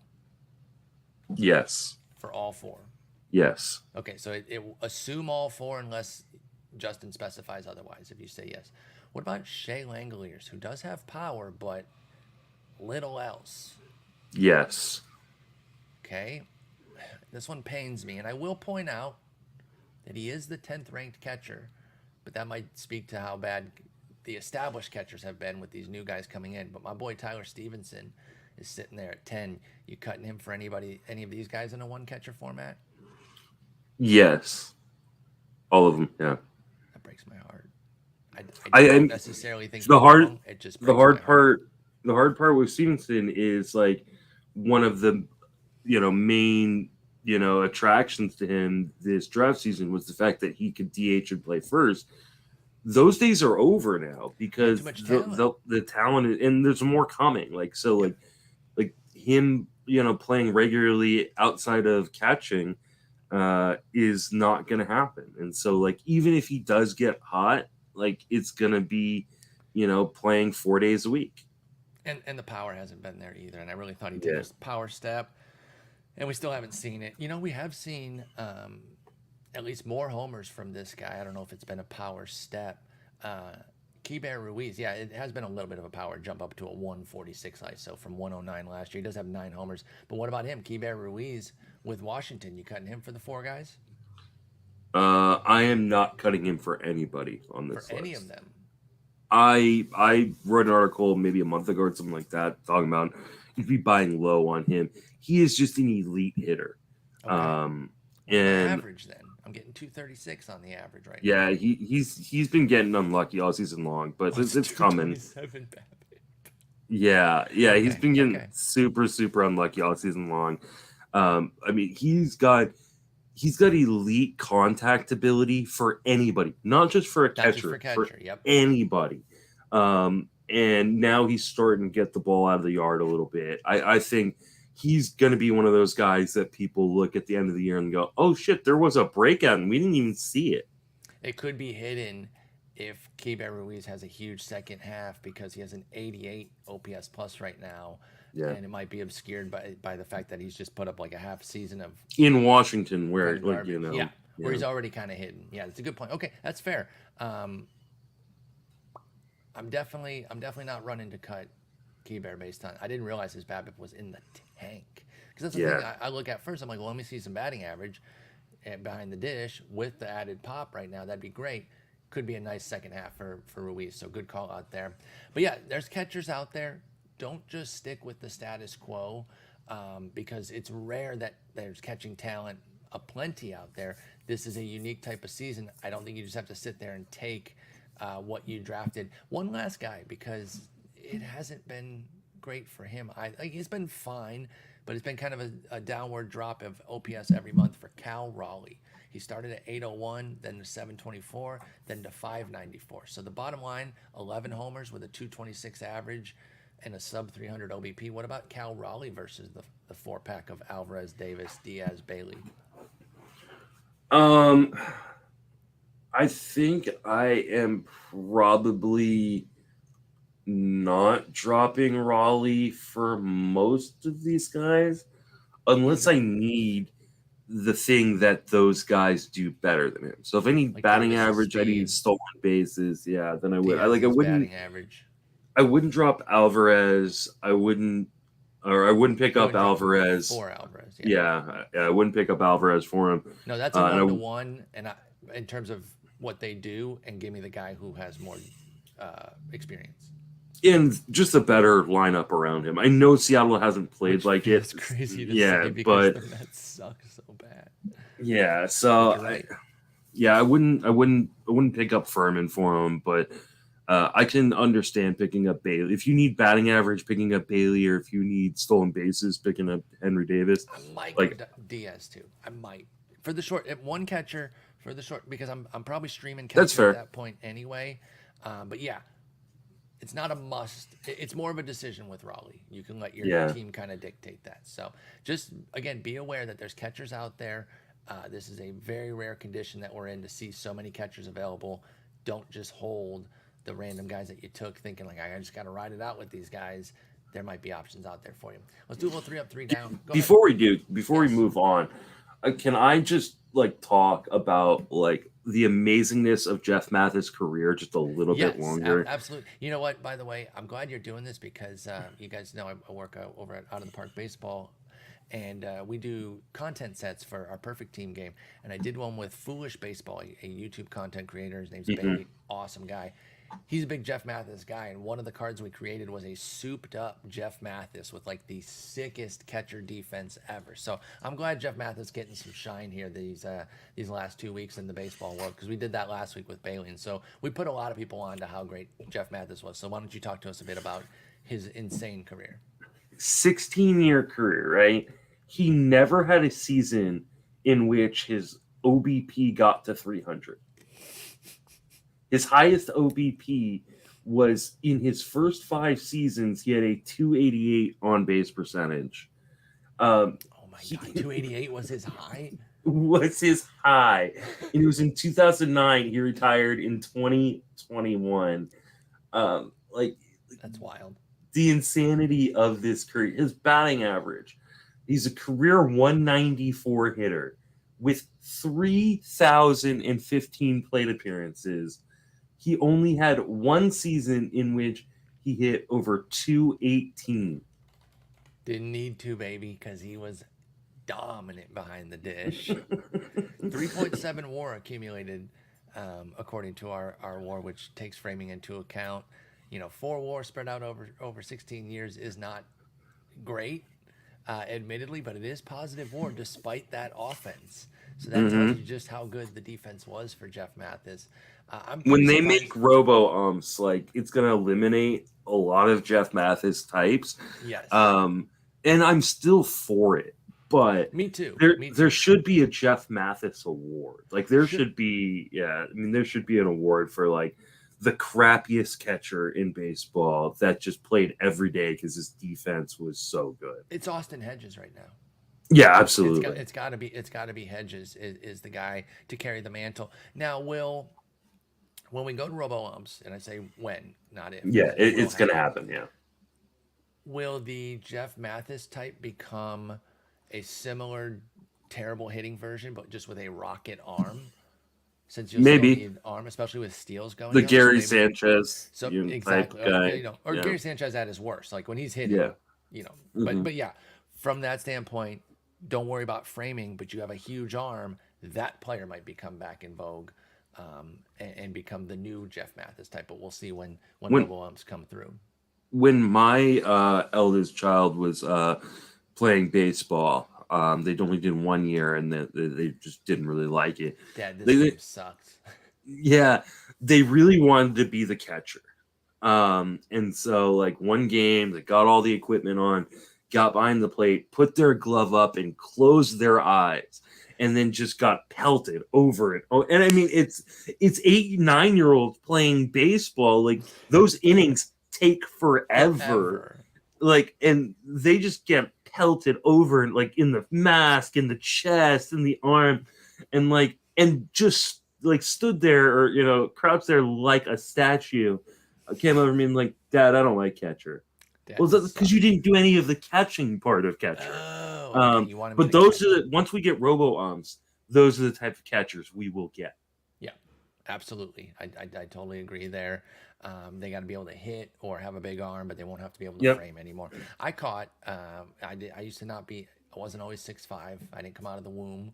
Yes. For all 4? Yes. Okay, so it assume all 4 unless Justin specifies otherwise, if you say yes. What about Shea Langoliers, who does have power, but little else? Yes. Okay. This one pains me, and I will point out that he is the 10th ranked catcher, but that might speak to how bad the established catchers have been with these new guys coming in. But my boy Tyler Stevenson is sitting there at 10. You cutting him for any of these guys in a one catcher format? Yes. All of them, yeah. That breaks my heart. I don't necessarily think the hard it just the hard part the hard part with Stevenson is like one of the main attractions to him this draft season was the fact that he could DH and play first. Those days are over now because the talent and there's more coming. Like him playing regularly outside of catching is not going to happen. And so like even if he does get hot, like it's going to be playing 4 days a week. And the power hasn't been there either. And I really thought he'd take a power step. And we still haven't seen it. We have seen at least more homers from this guy. I don't know if it's been a power step. Keibert Ruiz, yeah, it has been a little bit of a power jump up to a 146 ISO from 109 last year. He does have 9 homers. But what about him? Keibert Ruiz with Washington. You cutting him for the 4 guys? I am not cutting him for anybody on this list. For any of them? I wrote an article maybe a month ago or something like that talking about you'd be buying low on him. He is just an elite hitter. Okay. And average then. I'm getting 236 on the average right now. Yeah, he's been getting unlucky all season long, but it's coming. Yeah, he's been getting super unlucky all season long. I mean, he's got elite contact ability for anybody, not just for a catcher, for anybody. And now he's starting to get the ball out of the yard a little bit. I think he's going to be one of those guys that people look at the end of the year and go, oh, shit, there was a breakout and we didn't even see it. It could be hidden if Keibert Ruiz has a huge second half because he has an 88 OPS plus right now. Yeah. And it might be obscured by the fact that he's just put up like a half season of in Washington where where he's already kind of hidden. Yeah, that's a good point. Okay, that's fair. I'm definitely not running to cut Bieber based on. I didn't realize his BABIP was in the tank because that's the thing Yeah. I look at first. I'm like, well, let me see some batting average and behind the dish with the added pop right now. That'd be great. Could be a nice second half for Ruiz. So good call out there. But yeah, there's catchers out there. Don't just stick with the status quo because it's rare that there's catching talent aplenty out there. This is a unique type of season. I don't think you just have to sit there and take what you drafted. One last guy because it hasn't been great for him. He's been fine, but it's been kind of a downward drop of OPS every month for Cal Raleigh. He started at 801, then to 724, then to 594. So the bottom line, 11 homers with a 226 average and a sub 300 OBP. What about Cal Raleigh versus the four pack of Alvarez, Davis, Diaz, Bailey? Um, I think I am probably not dropping Raleigh for most of these guys unless I need the thing that those guys do better than him. So if I need Like batting Davis's average, I need speed, stolen bases, yeah, then I would. Diaz's batting average. I wouldn't drop Alvarez. I wouldn't pick You up wouldn't drop him Alvarez. for Alvarez, yeah. Yeah, I wouldn't pick up Alvarez for him. No, that's a And 1-to-1, and in terms of what they do, and give me the guy who has more experience. and just a better lineup around him. I know Seattle hasn't played Which like feels it. crazy to Yeah, say because but the Mets suck so bad. yeah, so You're right. I wouldn't pick up Furman for him, but I can understand picking up Bailey. If you need batting average, picking up Bailey, or if you need stolen bases, picking up Henry Davis. I might Like go Diaz too. I might for the short one catcher for the short because I'm probably streaming that's catcher at fair. that point anyway. But yeah, it's not a must. It's more of a decision with Raleigh. You can let your Yeah. team kind of dictate that. So just again, be aware that there's catchers out there. This is a very rare condition that we're in to see so many catchers available. Don't just hold the random guys that you took thinking like I just got to ride it out with these guys. There might be options out there for you. Let's do a little 3 up, 3 down. Go ahead. Before we Yes. move on, can I just like talk about like the amazingness of Jeff Mathis' career just a little bit Yes, longer? absolutely. You know what? By the way, I'm glad you're doing this because you guys know I work over at Out of the Park Baseball, and we do content sets for our Perfect Team game. And I did one with Foolish Baseball, a YouTube content creator. His name's Mhm. Bailey. Awesome guy. He's a big Jeff Mathis guy, and one of the cards we created was a souped up Jeff Mathis with like the sickest catcher defense ever. So I'm glad Jeff Mathis getting some shine here these last 2 weeks in the baseball world because we did that last week with Bailey, and so we put a lot of people on to how great Jeff Mathis was. So why don't you talk to us a bit about his insane career? 16-year career, right? He never had a season in which his OBP got to 300. His highest OBP was in his first 5 seasons. He had a 288 on base percentage. Oh my God, 288 was his high. Was his high, and it was in 2009. He retired in 2021. Like That's wild. the insanity of this career. His batting average. He's a career 194 hitter with 3,015 plate appearances. He only had one season in which he hit over 218. Didn't need to, baby, because he was dominant behind the dish. 3.7 WAR accumulated, according to our WAR, which takes framing into account. 4 WAR spread out over 16 years is not great, admittedly, but it is positive WAR despite that offense. So that tells you just how good the defense was for Jeff Mathis. I'm When they surprised. make robo-umps, like it's going to eliminate a lot of Jeff Mathis types. Yes. And I'm still for it. But Me too. there should be a Jeff Mathis award. Like there should be, there should be an award for like the crappiest catcher in baseball that just played every day because his defense was so good. It's Austin Hedges right now. Yeah, absolutely. It's got to be Hedges is the guy to carry the mantle. Now, when we go to robo-umps, and I say when, not if. Yeah, it's going to happen, yeah. Will the Jeff Mathis type become a similar terrible hitting version, but just with a rocket arm? since you'll still Maybe need arm, especially with Steele's going the young. So Gary maybe Sanchez so type exactly, guy. or Yeah. Gary Sanchez at his worst, like when he's Yeah. hitting, Hmm. But yeah, from that standpoint, don't worry about framing. But you have a huge arm. That player might become back in vogue, and become the new Jeff Mathis type. But we'll see when When robo umps come through. my eldest child was playing baseball, they'd only did 1 year, and they just didn't really like it. Dad, this They, game sucks. yeah, they really wanted to be the catcher. And so like one game, they got all the equipment on, got behind the plate, put their glove up, and closed their eyes, and then just got pelted over it. Oh, and I mean, it's 8, 9-year-olds playing baseball. Like those innings take forever. Forever. Like, and they just get pelted over, and like in the mask, in the chest, in the arm, and just like stood there, or crouched there like a statue. Came over to me and like, Dad, I don't like catcher. Dad, Well, this that's because sucks. you didn't do any of the catching part of catcher. Oh, okay. You wanted me But to those catch. are once we get robo umps, those are the type of catchers we will get. Yeah, absolutely. I totally agree there. They got to be able to hit or have a big arm, but they won't have to be able to Yep. frame anymore. I caught. I used to not be. I wasn't always 6'5". I didn't come out of the womb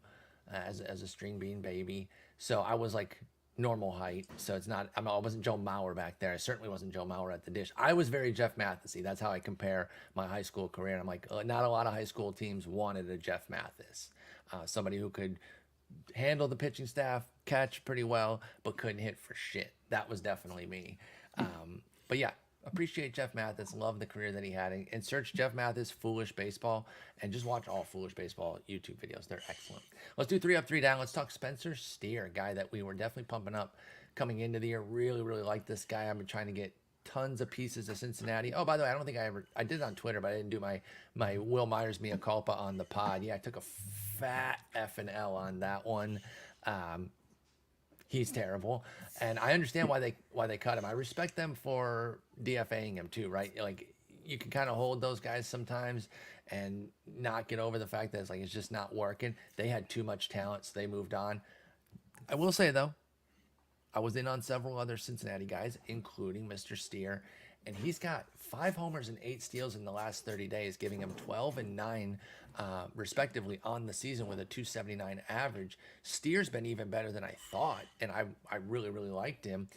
as a string bean baby, so I was like normal height. So it's not. I wasn't Joe Mauer back there. I certainly wasn't Joe Mauer at the dish. I was very Jeff Mathisy. That's how I compare my high school career. I'm like, not a lot of high school teams wanted a Jeff Mathis, somebody who could handle the pitching staff, catch pretty well, but couldn't hit for shit. That was definitely me. But yeah, appreciate Jeff Mathis. Love the career that he had. And search Jeff Mathis Foolish Baseball and just watch all Foolish Baseball YouTube videos. They're excellent. Let's do 3 up, 3 down. Let's talk Spencer Steer, a guy that we were definitely pumping up coming into the year. Really, really like this guy. I've been trying to get tons of pieces of Cincinnati. Oh, by the way, I don't think I did it on Twitter, but I didn't do my Will Myers mea culpa on the pod. Yeah, I took a fat F and L on that one. He's terrible, and I understand why they cut him. I respect them for DFAing him too, right? Like you can kind of hold those guys sometimes and not get over the fact that it's just not working. They had too much talent, so they moved on. I will say though, I was in on several other Cincinnati guys, including Mr. Steer, and he's got 5 homers and 8 steals in the last 30 days, giving him 12 and 9, respectively, on the season with a 279 average. Steer's been even better than I thought, and I really, really liked him.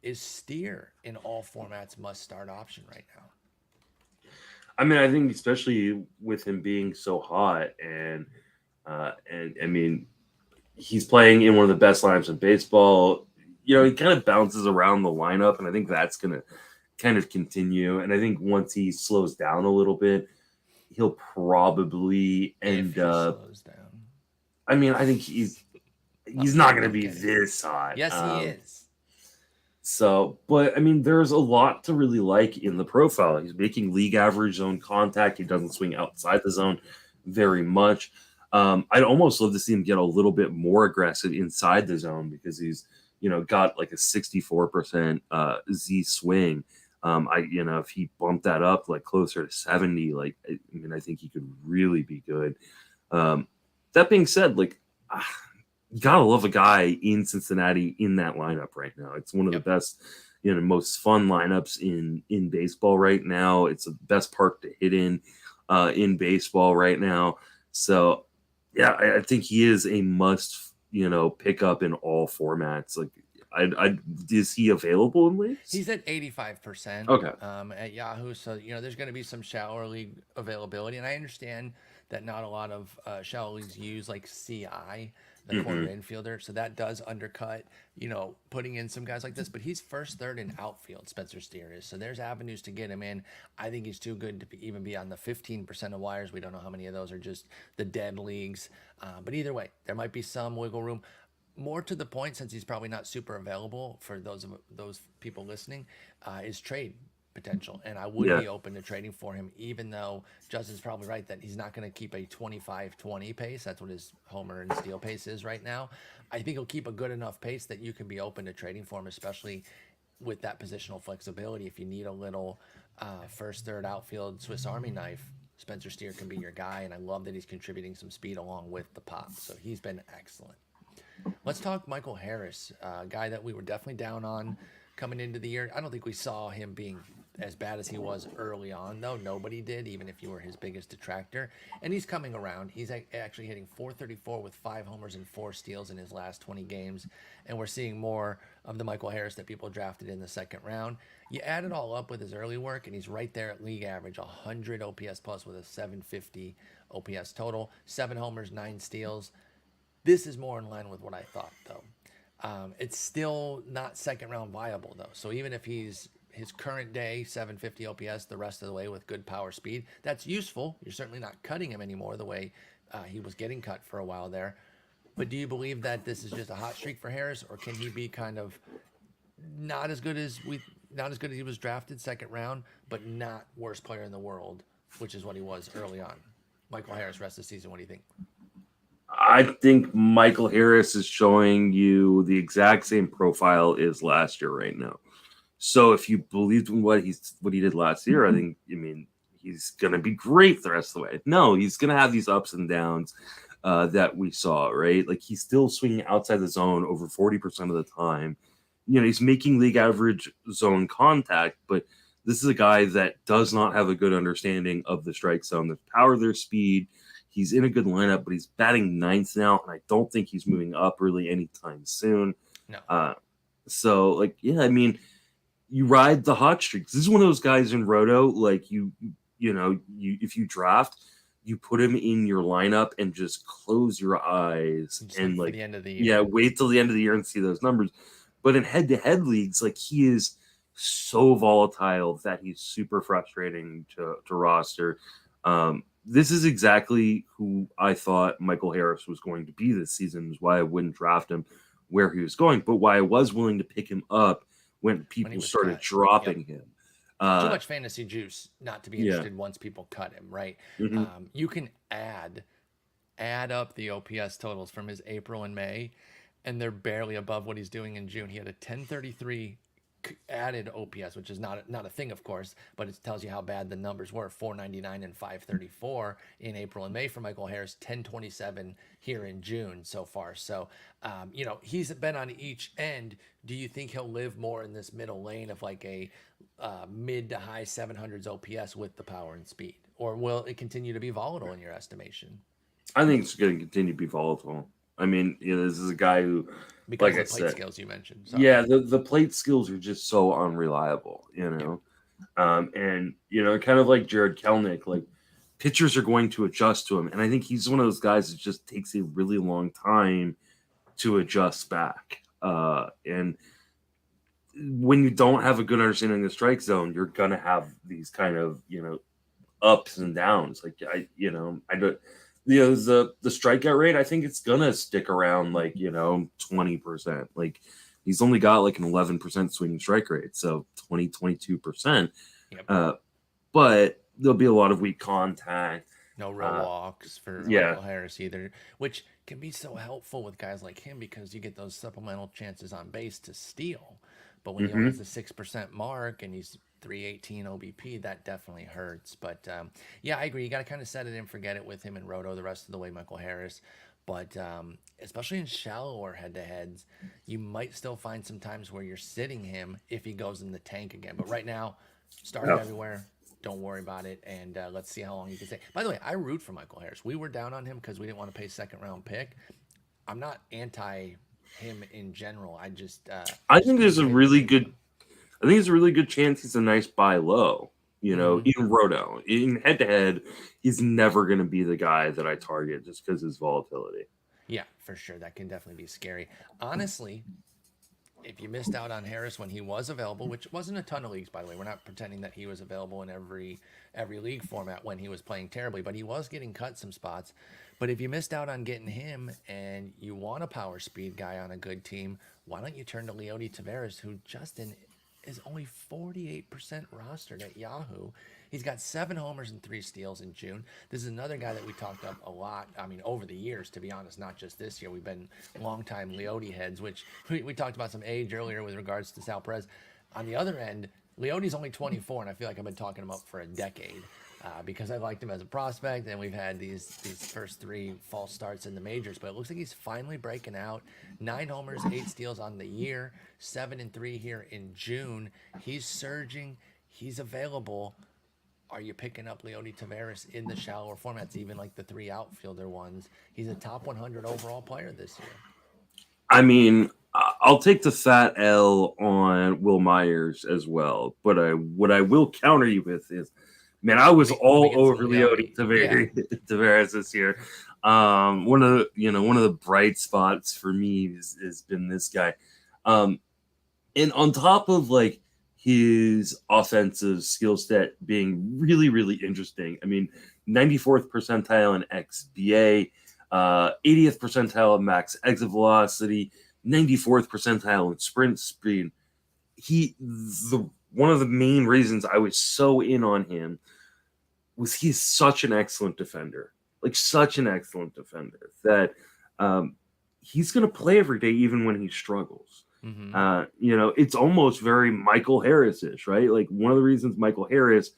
Is Steer in all formats must-start option right now? I mean, I think especially with him being so hot, and I mean, he's playing in one of the best lineups in baseball. He kind of bounces around the lineup, and I think that's going to kind of continue. And I think once he slows down a little bit, he'll probably end up. Slows down. I mean, I think he's not going to be this hot. Yes, he is. So, but I mean, there's a lot to really like in the profile. He's making league average zone contact. He doesn't swing outside the zone very much. I'd almost love to see him get a little bit more aggressive inside the zone because he's, got like a 64% Z swing. If he bumped that up like closer to 70, I think he could really be good. That being said, you gotta love a guy in Cincinnati in that lineup right now. It's one of the best, most fun lineups in baseball right now. It's the best park to hit in baseball right now. So, yeah, I think he is a must, pick up in all formats. Is he available in leagues? He's at 85%. Okay. At Yahoo. So, there's going to be some shallow league availability. And I understand that not a lot of shallow leagues use like CI, the corner infielder. So that does undercut, putting in some guys like this. But he's first, third, and outfield, Spencer Steer is. So there's avenues to get him in. I think he's too good to even be on the 15% of wires. We don't know how many of those are just the dead leagues. But either way, there might be some wiggle room. More to the point, since he's probably not super available for those people listening, is trade potential. And I would be open to trading for him, even though Justin's probably right that he's not going to keep a 25-20 pace. That's what his homer and steal pace is right now. I think he'll keep a good enough pace that you can be open to trading for him, especially with that positional flexibility. If you need a little first, third outfield Swiss Army knife, Spencer Steer can be your guy. And I love that he's contributing some speed along with the pop. So he's been excellent. Let's talk Michael Harris, a guy that we were definitely down on coming into the year. I don't think we saw him being as bad as he was early on, though. Nobody did, even if you were his biggest detractor. And he's coming around. He's actually hitting 434 with 5 homers and 4 steals in his last 20 games. And we're seeing more of the Michael Harris that people drafted in the second round. You add it all up with his early work, and he's right there at league average, 100 OPS plus with a 750 OPS total, 7 homers, 9 steals. This is more in line with what I thought, though. It's still not second round viable, though. So even if he's his current day 750 OPS the rest of the way with good power speed, that's useful. You're certainly not cutting him anymore the way he was getting cut for a while there. But do you believe that this is just a hot streak for Harris, or can he be kind of not as good as he was drafted second round, but not worst player in the world, which is what he was early on? Michael Harris, rest of the season. What do you think? I think Michael Harris is showing you the exact same profile as last year right now. So if you believed in what he did last year, I think he's gonna be great the rest of the way. No, he's gonna have these ups and downs that we saw, right? Like he's still swinging outside the zone over 40% of the time. He's making league average zone contact, but this is a guy that does not have a good understanding of the strike zone, their power, their speed. He's in a good lineup, but he's batting ninth now, and I don't think he's moving up really anytime soon. No. So, you ride the hot streaks. This is one of those guys in Roto, like if you draft, you put him in your lineup and just close your eyes and for the end of the year. Yeah, wait till the end of the year and see those numbers. But in head-to-head leagues, like he is so volatile that he's super frustrating to roster. This is exactly who I thought Michael Harris was going to be this season, is why I wouldn't draft him where he was going, but why I was willing to pick him up when people started dropping him. Too much fantasy juice not to be interested once people cut him, right? Mm-hmm. You can add up the OPS totals from his April and May, and they're barely above what he's doing in June. He had a 1033 added OPS, which is not a thing, of course, but it tells you how bad the numbers were. 499 and 534 in April and May for Michael Harris, 1027 here in June so far. So, he's been on each end. Do you think he'll live more in this middle lane of like a mid to high 700s OPS with the power and speed, or will it continue to be volatile in your estimation? I think it's going to continue to be volatile. I mean, this is a guy who, because like of the plate skills you mentioned. Sorry. Yeah, the plate skills are just so unreliable, and kind of like Jared Kelenic, like pitchers are going to adjust to him, and I think he's one of those guys that just takes a really long time to adjust back. And when you don't have a good understanding of the strike zone, you're gonna have these kind of ups and downs. Like I don't. The strikeout rate, I think it's gonna stick around 20%. Like he's only got like an 11% swinging strike rate, so 22%. Yep. But there'll be a lot of weak contact. No real walks for Michael Harris either, which can be so helpful with guys like him because you get those supplemental chances on base to steal. But when he only has the 6% mark and he's 318 OBP, that definitely hurts. But I agree. You got to kind of set it and forget it with him and Roto the rest of the way, Michael Harris. But especially in shallower head-to-heads, you might still find some times where you're sitting him if he goes in the tank again. But right now, start everywhere. Don't worry about it, and let's see how long you can stay. By the way, I root for Michael Harris. We were down on him because we didn't want to pay second-round pick. I'm not anti him in general. I think there's a really good. I think it's a really good chance he's a nice buy low. In Roto, in head to head, he's never going to be the guy that I target just because his volatility. Yeah, for sure. That can definitely be scary. Honestly, if you missed out on Harris when he was available, which wasn't a ton of leagues, by the way, we're not pretending that he was available in every league format when he was playing terribly, but he was getting cut some spots. But if you missed out on getting him and you want a power speed guy on a good team, why don't you turn to Leody Taveras, who Justin is only 48% rostered at Yahoo. He's got 7 homers and 3 steals in June. This is another guy that we talked up a lot. I mean, over the years, to be honest, not just this year. We've been longtime Leody heads, which we talked about some age earlier with regards to Sal Perez. On the other end, Leody's only 24, and I feel like I've been talking him up for a decade. because I liked him as a prospect, and we've had these first 3 false starts in the majors. But it looks like he's finally breaking out. 9 homers, 8 steals on the year, 7-3 here in June. He's surging. He's available. Are you picking up Leody Taveras in the shallower formats, even like the 3 outfielder ones? He's a top 100 overall player this year. I mean, I'll take the fat L on Will Myers as well. But what I will counter you with is, man, I was all over Leody Taveras this year. One of the bright spots for me has been this guy. And on top of like his offensive skill set being really, really interesting. I mean, 94th percentile in XBA, 80th percentile in max exit velocity, 94th percentile in sprint speed. One of the main reasons I was so in on him was he's such an excellent defender, that he's going to play every day, even when he struggles. Mm-hmm. It's almost very Michael Harris-ish, right? Like one of the reasons Michael Harris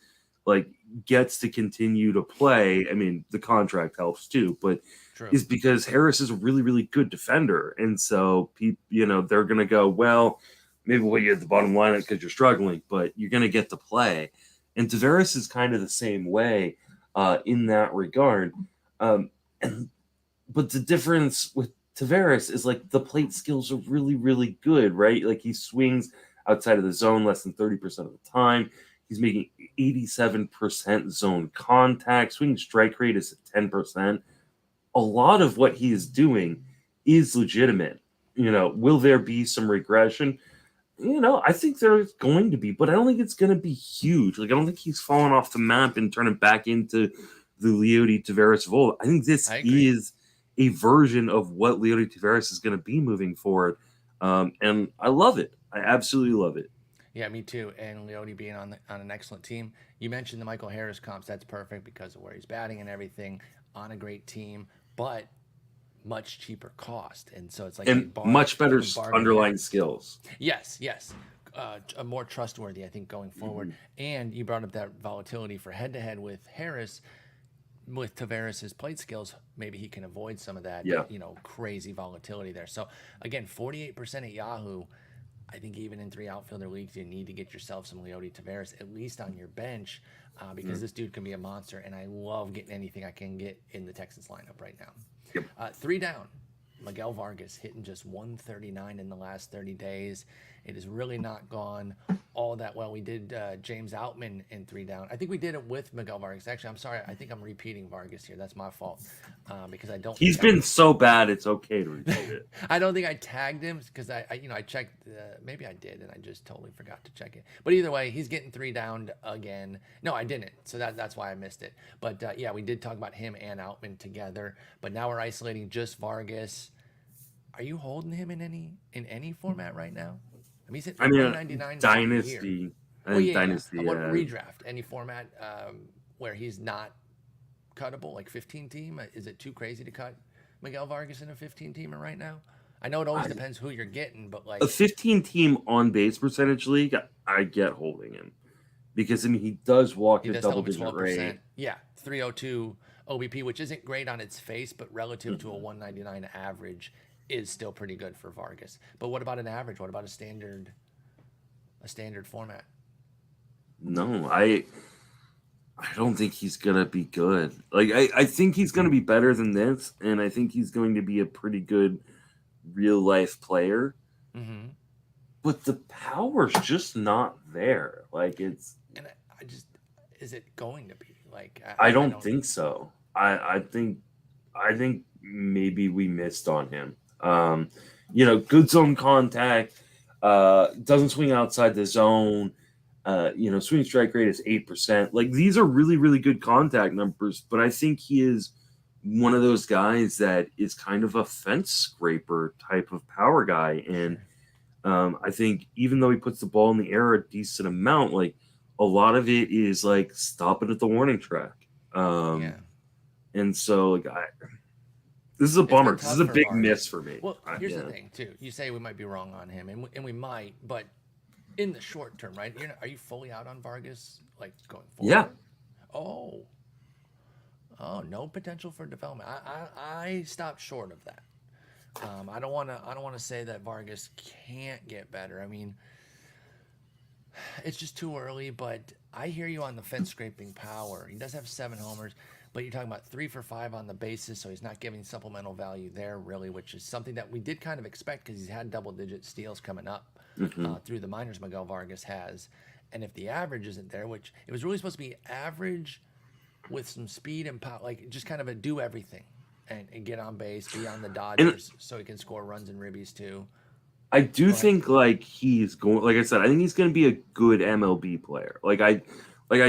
gets to continue to play, I mean, the contract helps too, but True. Is because Harris is a really, really good defender. And so they're going to go, well, maybe we'll get the bottom line because you're struggling, but you're going to get to play. And Taveras is kind of the same way in that regard. But the difference with Taveras is like the plate skills are really, really good, right? Like he swings outside of the zone less than 30% of the time. He's making 87% zone contact. Swing strike rate is at 10%. A lot of what he is doing is legitimate. Will there be some regression? I think there's going to be, but I don't think it's going to be huge. Like, I don't think he's falling off the map and turning back into the Leody Taveras of old. I think this is a version of what Leody Taveras is going to be moving forward. And I love it. I absolutely love it. Yeah, me too. And Leody being on an excellent team. You mentioned the Michael Harris comps. That's perfect because of where he's batting and everything. On a great team, but much cheaper cost. And so it's like much better underlying skills. Yes. A more trustworthy, I think, going forward. Mm-hmm. And you brought up that volatility for head-to-head with Harris. With Taveras' plate skills, maybe he can avoid some of that, crazy volatility there. So, again, 48% at Yahoo. I think even in 3 outfielder leagues, you need to get yourself some Leody Taveras, at least on your bench, because this dude can be a monster, and I love getting anything I can get in the Texans lineup right now. Yep. 3 down. Miguel Vargas hitting just 139 in the last 30 days. It has really not gone all that well. We did James Outman in 3 down. I think we did it with Miguel Vargas. Actually, I'm sorry. I think I'm repeating Vargas here. That's my fault because I don't. He's been so bad. It's okay to repeat it. I don't think I tagged him because I checked. Maybe I did, and I just totally forgot to check it. But either way, he's getting 3 down again. No, I didn't. So that's why I missed it. But yeah, we did talk about him and Outman together. But now we're isolating just Vargas. Are you holding him in any format right now? I mean, he's at 199 Dynasty. Dynasty. I want redraft. Any format where he's not cuttable, like 15 team. Is it too crazy to cut Miguel Vargas in a 15 teamer right now? I know it always depends who you're getting, but like a 15 team on base percentage league, I get holding him because I mean he does walk at double digit rate. Yeah, 302 OBP, which isn't great on its face, but relative to a 199 average is still pretty good for Vargas. But what about an average? What about a standard format? No, I don't think he's gonna be good. Like I think he's gonna be better than this, and I think he's going to be a pretty good real life player. Mm-hmm. But the power's just not there. Like it's. And I just, is it going to be like? I don't think so. I think maybe we missed on him. Good zone contact, doesn't swing outside the zone, swing strike rate is 8%. Like these are really, really good contact numbers, but I think he is one of those guys that is kind of a fence scraper type of power guy. And, I think even though he puts the ball in the air a decent amount, like a lot of it is like stop it at the warning track. And so like this is a bummer. This is a big miss for me. Well, here's the thing, too. You say we might be wrong on him, and we might, but in the short term, right? Are you fully out on Vargas, like going forward? Yeah. Oh, oh, no potential for development. I stopped short of that. I don't want to. I don't want to say that Vargas can't get better. I mean, it's just too early. But I hear you on the fence scraping power. He does have 7 homers, but you're talking about 3 for 5 on the bases, so he's not giving supplemental value there really, which is something that we did kind of expect because he's had double-digit steals coming up through the minors. Miguel Vargas has, and if the average isn't there, which it was really supposed to be average with some speed and power, like just kind of a do everything and get on base, be on the Dodgers, so he can score runs and ribbies too. I do Go ahead. think like he's going. Like I said, I think he's going to be a good MLB player. I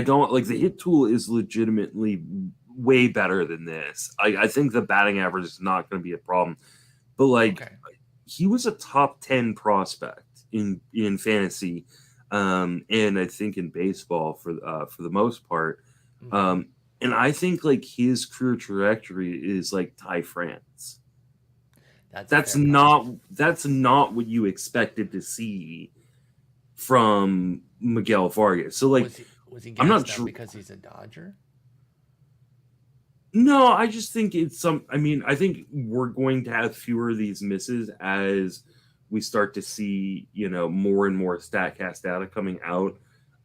don't like the hit tool is legitimately way better than this. I think the batting average is not going to be a problem, but like Okay. he was a top 10 prospect in fantasy, and I think in baseball for the most part. Mm-hmm. And I think like his career trajectory is like Ty France. That's a That's fair comment. not what you expected to see from Miguel Vargas. So like Was he I'm not gassed up sure. because he's a Dodger? No, I just think it's some. I mean, I think we're going to have fewer of these misses as we start to see, more and more Statcast data coming out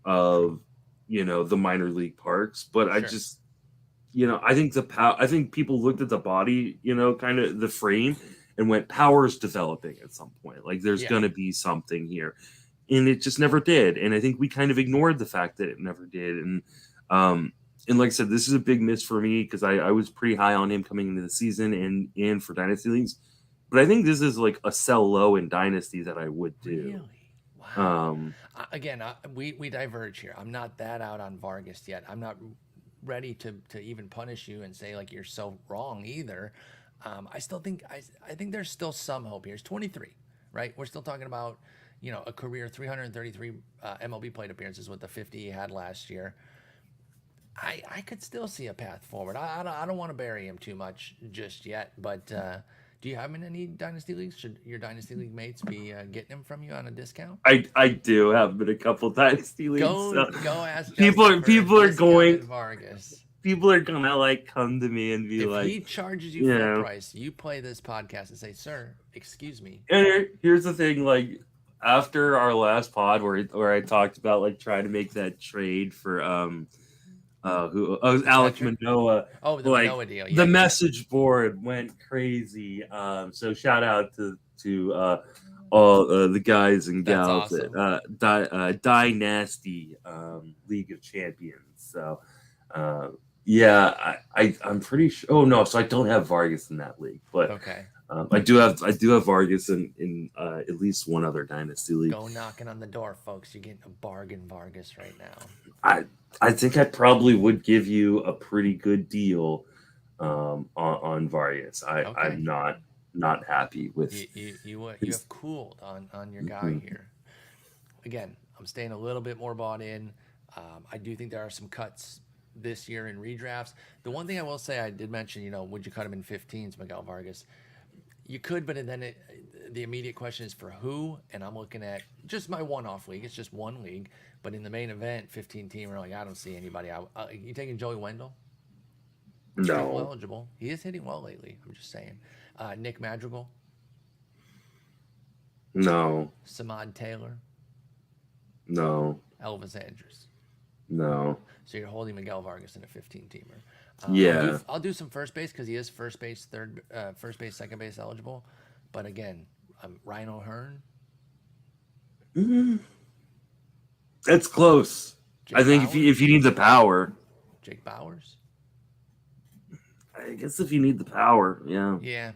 True. of, the minor league parks. But I Sure. just, I think I think people looked at the body, kind of the frame, and went, "Power's developing at some point. Like there's Yeah. going to be something here," and it just never did. And I think we kind of ignored the fact that it never did. Um, and like I said, this is a big miss for me because I was pretty high on him coming into the season and for dynasty leagues. But I think this is like a sell low in dynasty that I would do. Really? Wow. Um, Again, we diverge here. I'm not that out on Vargas yet. I'm not ready to even punish you and say like you're so wrong either. I still think I think there's still some hope here. He's 23, right? We're still talking about a career 333 MLB plate appearances with the 50 he had last year. I could still see a path forward. I don't want to bury him too much just yet, but do you have him in any dynasty leagues? Should your dynasty league mates be getting him from you on a discount? I do have been a couple dynasty leagues. So Go ask people Justin are for a people are discounted going Vargas. people are gonna like come to me and be If like, he charges you you full know, price, you play this podcast and say, "Sir, excuse me." and here's the thing, like after our last pod where I talked about like trying to make that trade for who Alec Fitzpatrick. Manoa, Oh, the like Manoa deal. the Yeah, yeah. message board went crazy. So shout out to all the guys and That's gals at awesome. Dynasty League of Champions. So uh, yeah, I'm pretty sure. Oh no, so I don't have Vargas in that league, but Okay. I do have Vargas in at least one other dynasty league. Go knocking on the door, folks. You're getting a bargain Vargas right now. I I think I probably would give you a pretty good deal on Vargas. I'm Okay. not happy with You his. have cooled on your guy Mhm. here. Again, I'm staying a little bit more bought in. I do think there are some cuts this year in redrafts. The one thing I will say, I did mention, would you cut him in 15s, Miguel Vargas? You could, but then the immediate question is for who? And I'm looking at just my one-off league. It's just one league, but in the main event, 15 team, like I don't see anybody. You taking Joey Wendell? Triple No, eligible. He is hitting well lately. I'm just saying. Nick Madrigal, no, Samad Taylor, no, Elvis Andrus. no. So you're holding Miguel Vargas in a 15 teamer. Yeah. I'll do some first base because he is first base, second base eligible. But again, Ryan O'Hearn, Mhm. It's close. I Jake think if you Bowers, need the power, Jake Bowers. I guess if you need the power, yeah. Yeah,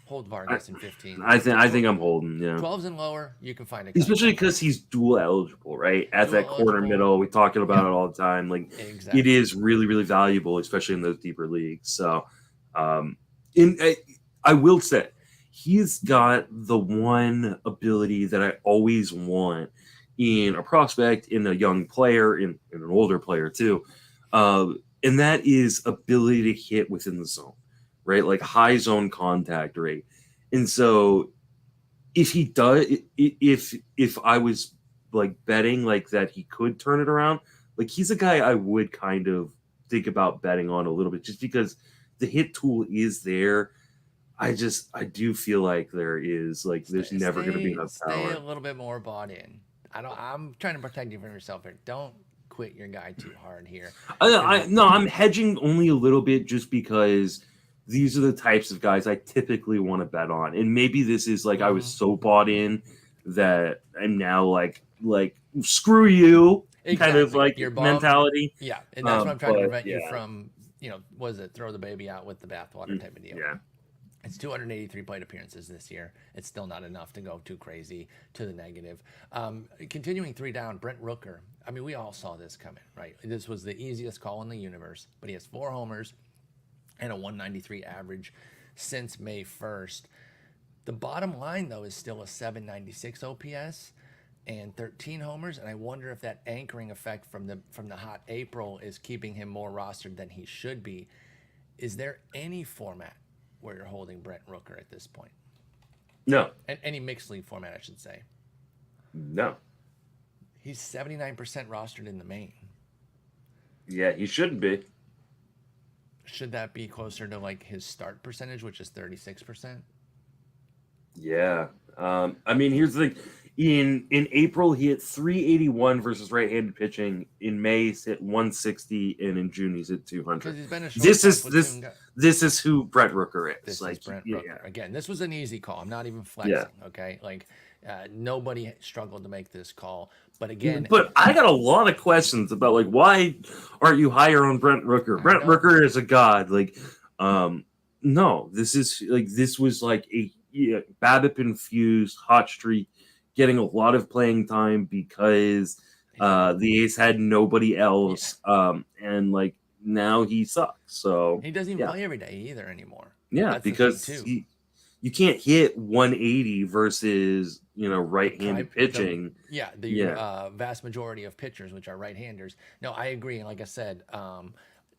hold I Vargas in 15s. I think I'm holding, yeah. 12s and lower, you can find a cut Especially somewhere. because he's dual eligible, right? At Dual that corner eligible. middle, we talking about Yep, it all the time. Like it exactly. is really, really valuable, especially in those deeper leagues. So, um, in I will say, he's got the one ability that I always want in a prospect, in a young player, in an older player too, and that is ability to hit within the zone, right? Like high zone contact rate, and so if he does if I was like betting like that he could turn it around, like he's a guy I would kind of think about betting on a little bit, just because the hit tool is there. I do feel like there's never going to be enough Stay a power. little bit more bought in. I'm trying to protect you from yourself here. Don't quit your guy too hard here. No, I'm hedging only a little bit just because these are the types of guys I typically want to bet on, and maybe this is like I was so bought in that I'm now like screw you kind of like You're bummed. mentality. Yeah, and that's what I'm trying to prevent you yeah. from. Was it throw the baby out with the bathwater type of deal? Yeah. It's 283 plate appearances this year. It's still not enough to go too crazy to the negative. Continuing 3 down, Brent Rooker. I mean, we all saw this coming, right? This was the easiest call in the universe, but he has 4 homers and a 193 average since May 1st. The bottom line, though, is still a 796 OPS and 13 homers, and I wonder if that anchoring effect from the hot April is keeping him more rostered than he should be. Is there any format where you're holding Brent Rooker at this point? No. And any mixed league format, I should say. No. He's 79% rostered in the main. Yeah, he shouldn't be. Should that be closer to like his start percentage, which is 36%? Yeah. I mean, here's the thing. In April, he hit 381 versus right-handed pitching. In May, he's hit 160, and in June, he's hit 200. He's been a This is who Brent Rooker is. This like, is Brent Rooker. Yeah. Again, this was an easy call. I'm not even flexing. Yeah. Okay, like nobody struggled to make this call. But again, I got a lot of questions about like why aren't you higher on Brent Rooker? Brent Rooker is a god. Like, no, this was like a BABIP infused hot streak, getting a lot of playing time because the A's had nobody else, and like now he sucks. So he doesn't even play every day either anymore. Yeah, that's because you can't hit 180 versus right-handed pitching. The vast majority of pitchers, which are right-handers. No, I agree. And like I said,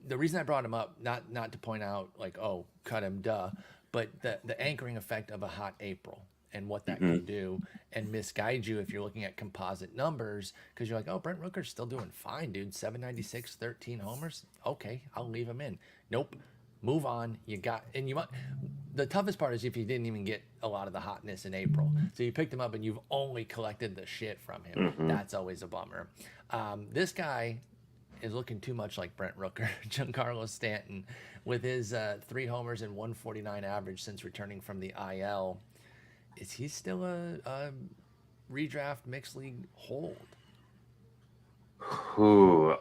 the reason I brought him up, not to point out like, oh, cut him, duh, but the anchoring effect of a hot April and what that can do and misguide you if you're looking at composite numbers, because you're like, oh, Brent Rooker's still doing fine, dude. 796, 13 homers. Okay, I'll leave him in. Nope. Move on. The toughest part is if you didn't even get a lot of the hotness in April. So you picked him up and you've only collected the shit from him. That's always a bummer. This guy is looking too much like Brent Rooker, Giancarlo Stanton, with his 3 homers and 149 average since returning from the IL. Is he still a redraft mixed league hold?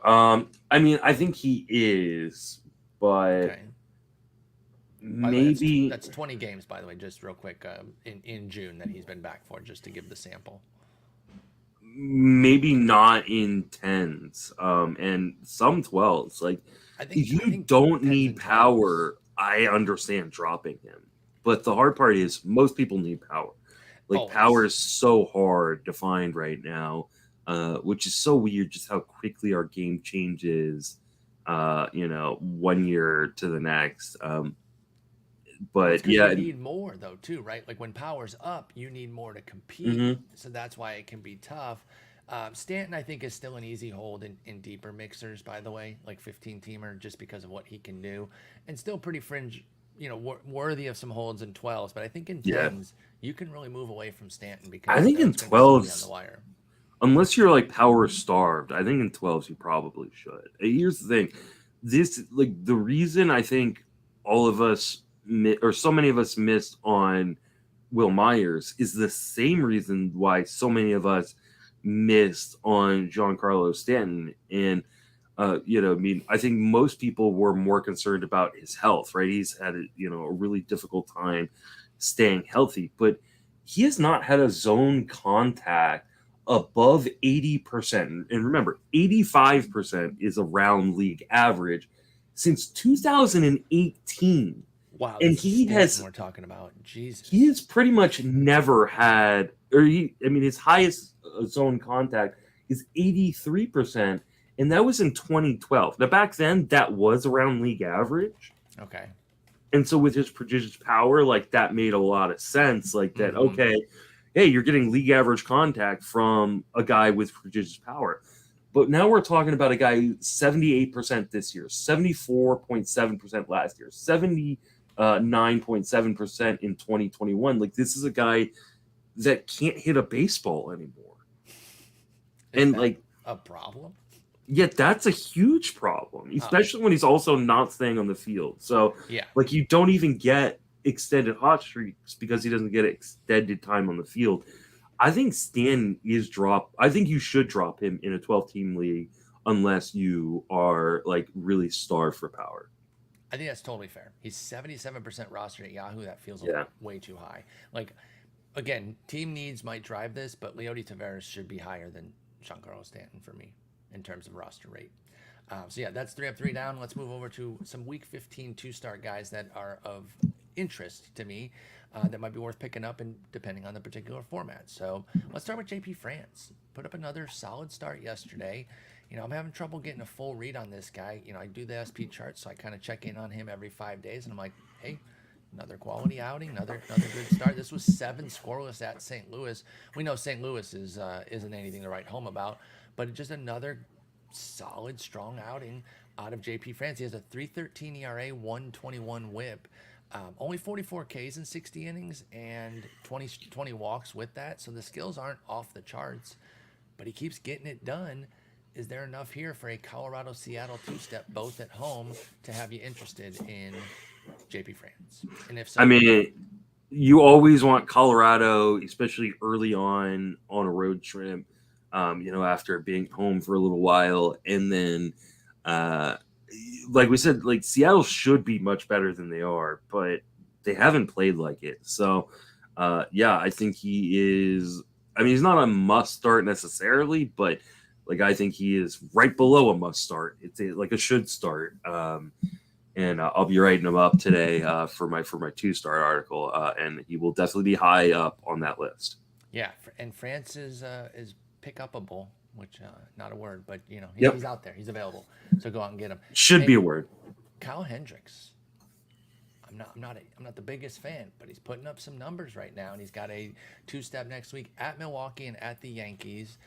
I mean, I think he is, but maybe that's 20 games, by the way, just real quick, in June that he's been back for, just to give the sample. Maybe not in 10s, and some 12s. Like, if you don't need power, I understand dropping him. But the hard part is most people need power. Like, power is so hard to find right now, which is so weird just how quickly our game changes, 1 year to the next. But you need more though too, right? Like when power's up, you need more to compete. So that's why it can be tough. Stanton, I think, is still an easy hold in deeper mixers, by the way, like 15-teamer, just because of what he can do, and still pretty fringe, worthy of some holds in 12s. But I think in 10s, you can really move away from Stanton because I think in 12s, on the wire. Unless you're like power starved, I think in 12s you probably should. Here's the thing: the reason I think all of us or so many of us missed on Will Myers is the same reason why so many of us missed on Giancarlo Stanton. And I think most people were more concerned about his health, right? He's had a really difficult time staying healthy, but he has not had a zone contact above 80%. And remember, 85% is around league average since 2018. Wow, and we're talking about Jesus. He has pretty much never had, his highest zone contact is 83%, and that was in 2012. Now back then, that was around league average. Okay. And so with his prodigious power, like that made a lot of sense. Like that, okay, hey, you're getting league average contact from a guy with prodigious power. But now we're talking about a guy 78% this year, 74.7% last year, 79.7% in 2021. Like, this is a guy that can't hit a baseball anymore. Is that a problem? Yeah, that's a huge problem, especially when he's also not staying on the field. So, yeah, like, you don't even get extended hot streaks because he doesn't get extended time on the field. I think Stan is dropped. I think you should drop him in a 12-team league unless you are, like, really starved for power. I think that's totally fair. He's 77% rostered at Yahoo. That feels way too high. Like, again, team needs might drive this, but Leody Taveras should be higher than Giancarlo Stanton for me in terms of roster rate. So yeah, that's 3 up, 3 down. Let's move over to some Week 15 2-start guys that are of interest to me that might be worth picking up, and depending on the particular format. So let's start with JP France. Put up another solid start yesterday. I'm having trouble getting a full read on this guy. I do the SP chart, so I kind of check in on him every 5 days, and I'm like, hey, another quality outing, another good start. This was 7 scoreless at St. Louis. We know St. Louis isn't anything to write home about, but just another solid, strong outing out of JP France. He has a 3.13 ERA, 1.21 WHIP. Only 44 Ks in 60 innings and 20 walks with that. So the skills aren't off the charts, but he keeps getting it done. Is there enough here for a Colorado-Seattle 2-step, both at home, to have you interested in JP France? And if so, I mean, you always want Colorado, especially early on a road trip, after being home for a little while. And then, like we said, like, Seattle should be much better than they are, but they haven't played like it. So, I think he is. I mean, he's not a must start necessarily, but like, I think he is right below a must start. It's like a should start. And I'll be writing him up today for my 2-star article, and he will definitely be high up on that list. Yeah, and France is pick upable, which not a word, but Yep. He's out there, he's available, so go out and get him. Should be a word. Kyle Hendricks. I'm not the biggest fan, but he's putting up some numbers right now, and he's got a 2-step next week at Milwaukee and at the Yankees.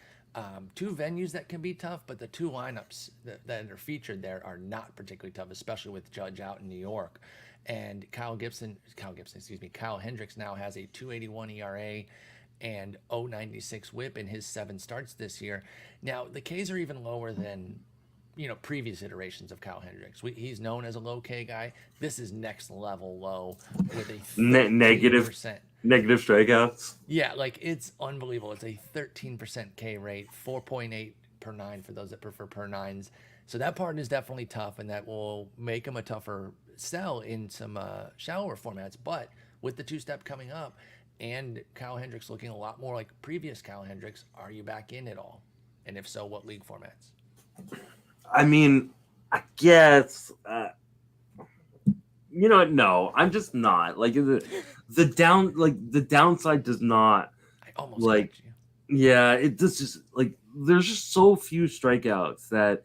2 venues that can be tough, but the 2 lineups that are featured there are not particularly tough, especially with Judge out in New York. And Kyle Hendricks now has a 2.81 ERA and 0.96 WHIP in his 7 starts this year. Now the Ks are even lower than previous iterations of Kyle Hendricks. He's known as a low K guy. This is next level low with a negative strikeouts. Yeah, like, it's unbelievable. It's a 13% K rate, 4.8 per 9 for those that prefer per 9s. So that part is definitely tough, and that will make him a tougher sell in some shallower formats. But with the 2-step coming up and Kyle Hendricks looking a lot more like previous Kyle Hendricks, are you back in at all? And if so, what league formats? I mean, I guess, no, I'm just not. Like, the downside does not. I almost like, yeah, it does just, like, there's just so few strikeouts that,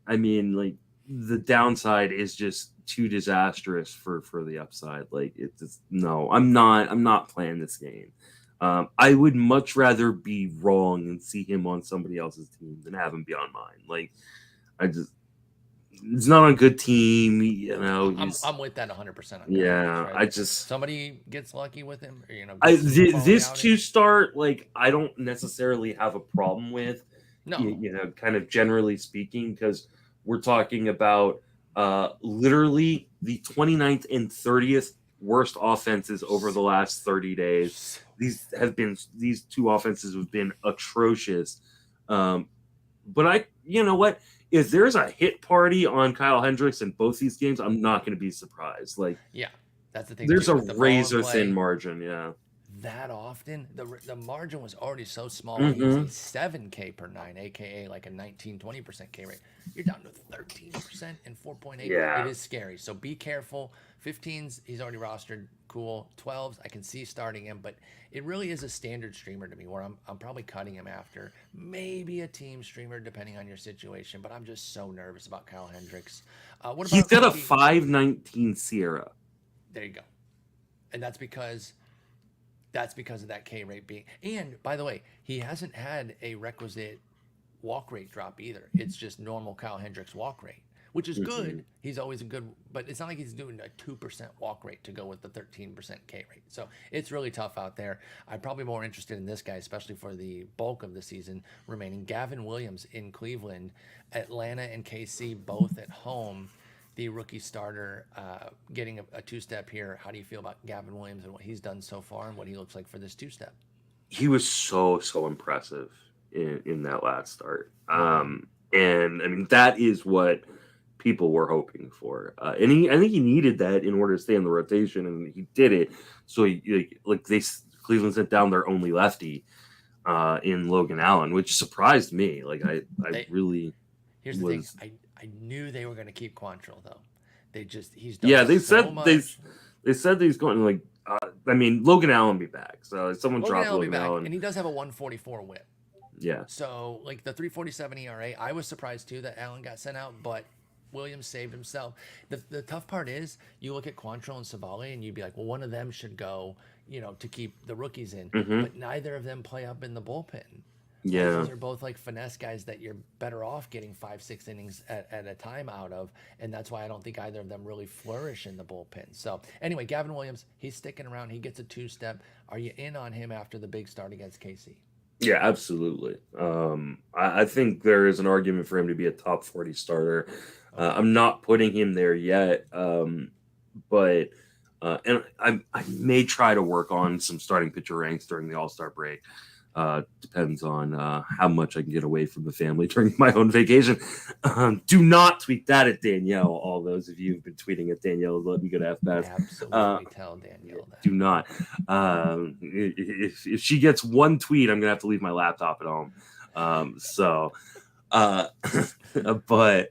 I mean, like, the downside is just too disastrous for the upside. Like, it's just, no, I'm not playing this game. I would much rather be wrong and see him on somebody else's team than have him be on mine. Like, he's not on a good team, I'm with that 100%. Yeah, right? Somebody gets lucky with him, or, this 2-start, like, I don't necessarily have a problem with. No, kind of generally speaking, because we're talking about literally the 29th and 30th worst offenses over the last 30 days. These 2 offenses have been atrocious. But you know what? If there's a hit party on Kyle Hendricks in both these games, I'm not going to be surprised. Like, yeah, that's the thing. There's a razor thin margin. Yeah. That often, the margin was already so small. Mm-hmm. It was 7K per 9, aka like a 19-20% K rate. You're down to 13% and 4.8. Yeah. It is scary. So be careful. 15s, he's already rostered. Cool. 12s, I can see starting him, but it really is a standard streamer to me, where I'm probably cutting him after maybe a team streamer, depending on your situation. But I'm just so nervous about Kyle Hendricks. What about He's got a 5.19 Sierra. There you go. And that's because of that K rate being. And by the way, he hasn't had a requisite walk rate drop either. It's just normal Kyle Hendricks walk rate, which is good. He's always a good, but it's not like he's doing a 2% walk rate to go with the 13% K rate. So it's really tough out there. I'm probably more interested in this guy, especially for the bulk of the season remaining. Gavin Williams in Cleveland, Atlanta and KC both at home. The rookie starter getting a two-step here. How do you feel about Gavin Williams and what he's done so far and what he looks like for this two-step? He was so impressive in that last start. And I mean, that is what people were hoping for. And I think he needed that in order to stay in the rotation, and he did it. So Cleveland sent down their only lefty in Logan Allen, which surprised me. Like I really. Here's the thing. I knew they were going to keep Quantrill though. He's done they so said much. they said he's going like. I mean, Logan Allen be back. So someone dropped Logan Allen, and he does have a 144 whip. Yeah. So like the 3.47 ERA, I was surprised too that Allen got sent out, but Williams saved himself. The tough part is you look at Quantrill and Savale, and you'd be like, well, one of them should go, to keep the rookies in, but neither of them play up in the bullpen. Yeah. Those are both like finesse guys that you're better off getting 5-6 innings at a time out of, and that's why I don't think either of them really flourish in the bullpen. So anyway, Gavin Williams, he's sticking around. He gets a two-step. Are you in on him after the big start against KC? Yeah, absolutely. I think there is an argument for him to be a top 40 starter. I'm not putting him there yet, but and I may try to work on some starting pitcher ranks during the All-Star break. Depends on how much I can get away from the family during my own vacation. Do not tweet that at Danielle. All those of you who've been tweeting at Danielle, let me go to FBAS. Absolutely tell Danielle that. Do not. If she gets one tweet, I'm gonna have to leave my laptop at home. But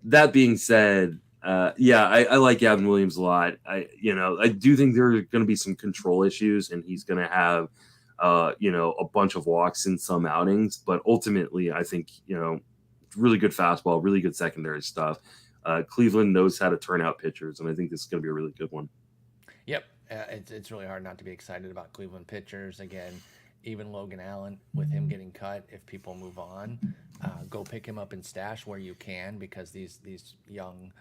that being said, I like Gavin Williams a lot. I do think there are going to be some control issues, and he's going to have a bunch of walks in some outings, but ultimately I think, really good fastball, really good secondary stuff. Cleveland knows how to turn out pitchers, and I think this is going to be a really good one. Yep. It's really hard not to be excited about Cleveland pitchers. Again, even Logan Allen, with him getting cut, if people move on, go pick him up in stash where you can, because these young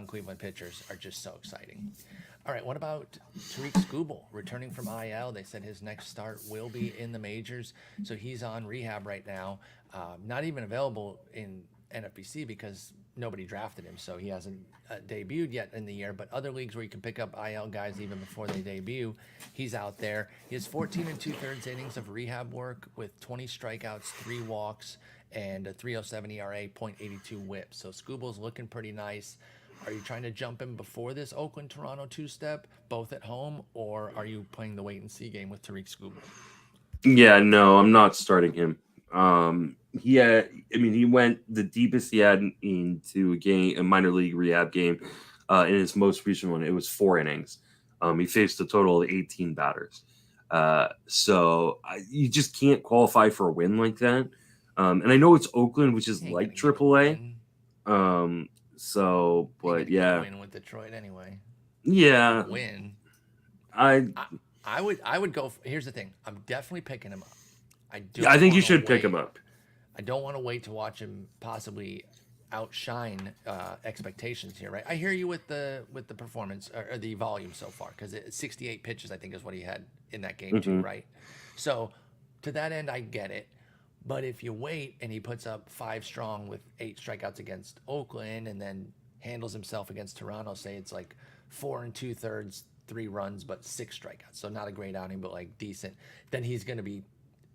Cleveland pitchers are just so exciting. All right, what about Tarik Skubal returning from IL? They said his next start will be in the majors, so he's on rehab right now. Not even available in NFBC because nobody drafted him, so he hasn't debuted yet in the year. But other leagues where you can pick up IL guys even before they debut, he's out there. He has 14 2/3 innings of rehab work with 20 strikeouts, 3 walks, and a 3.07 ERA, .82 whip. So Skubal's looking pretty nice. Are you trying to jump him before this Oakland-Toronto two-step, both at home, or are you playing the wait-and-see game with Tarik Skubal? Yeah, no, I'm not starting him. He went the deepest he had into a minor league rehab game in his most recent one. It was 4 innings. He faced a total of 18 batters. So you just can't qualify for a win like that. And I know it's Oakland, which is like AAA. But yeah, win with Detroit anyway. Yeah, win. I would go. Here's the thing. I'm definitely picking him up. I think you should pick him up. I don't want to wait to watch him possibly outshine expectations here, right? I hear you with the performance or the volume so far, because 68 pitches I think is what he had in that game too, right? So to that end, I get it. But if you wait and he puts up 5 strong with 8 strikeouts against Oakland and then handles himself against Toronto, say it's like 4 2/3, 3 runs, but 6 strikeouts. So not a great outing, but like decent. Then he's going to be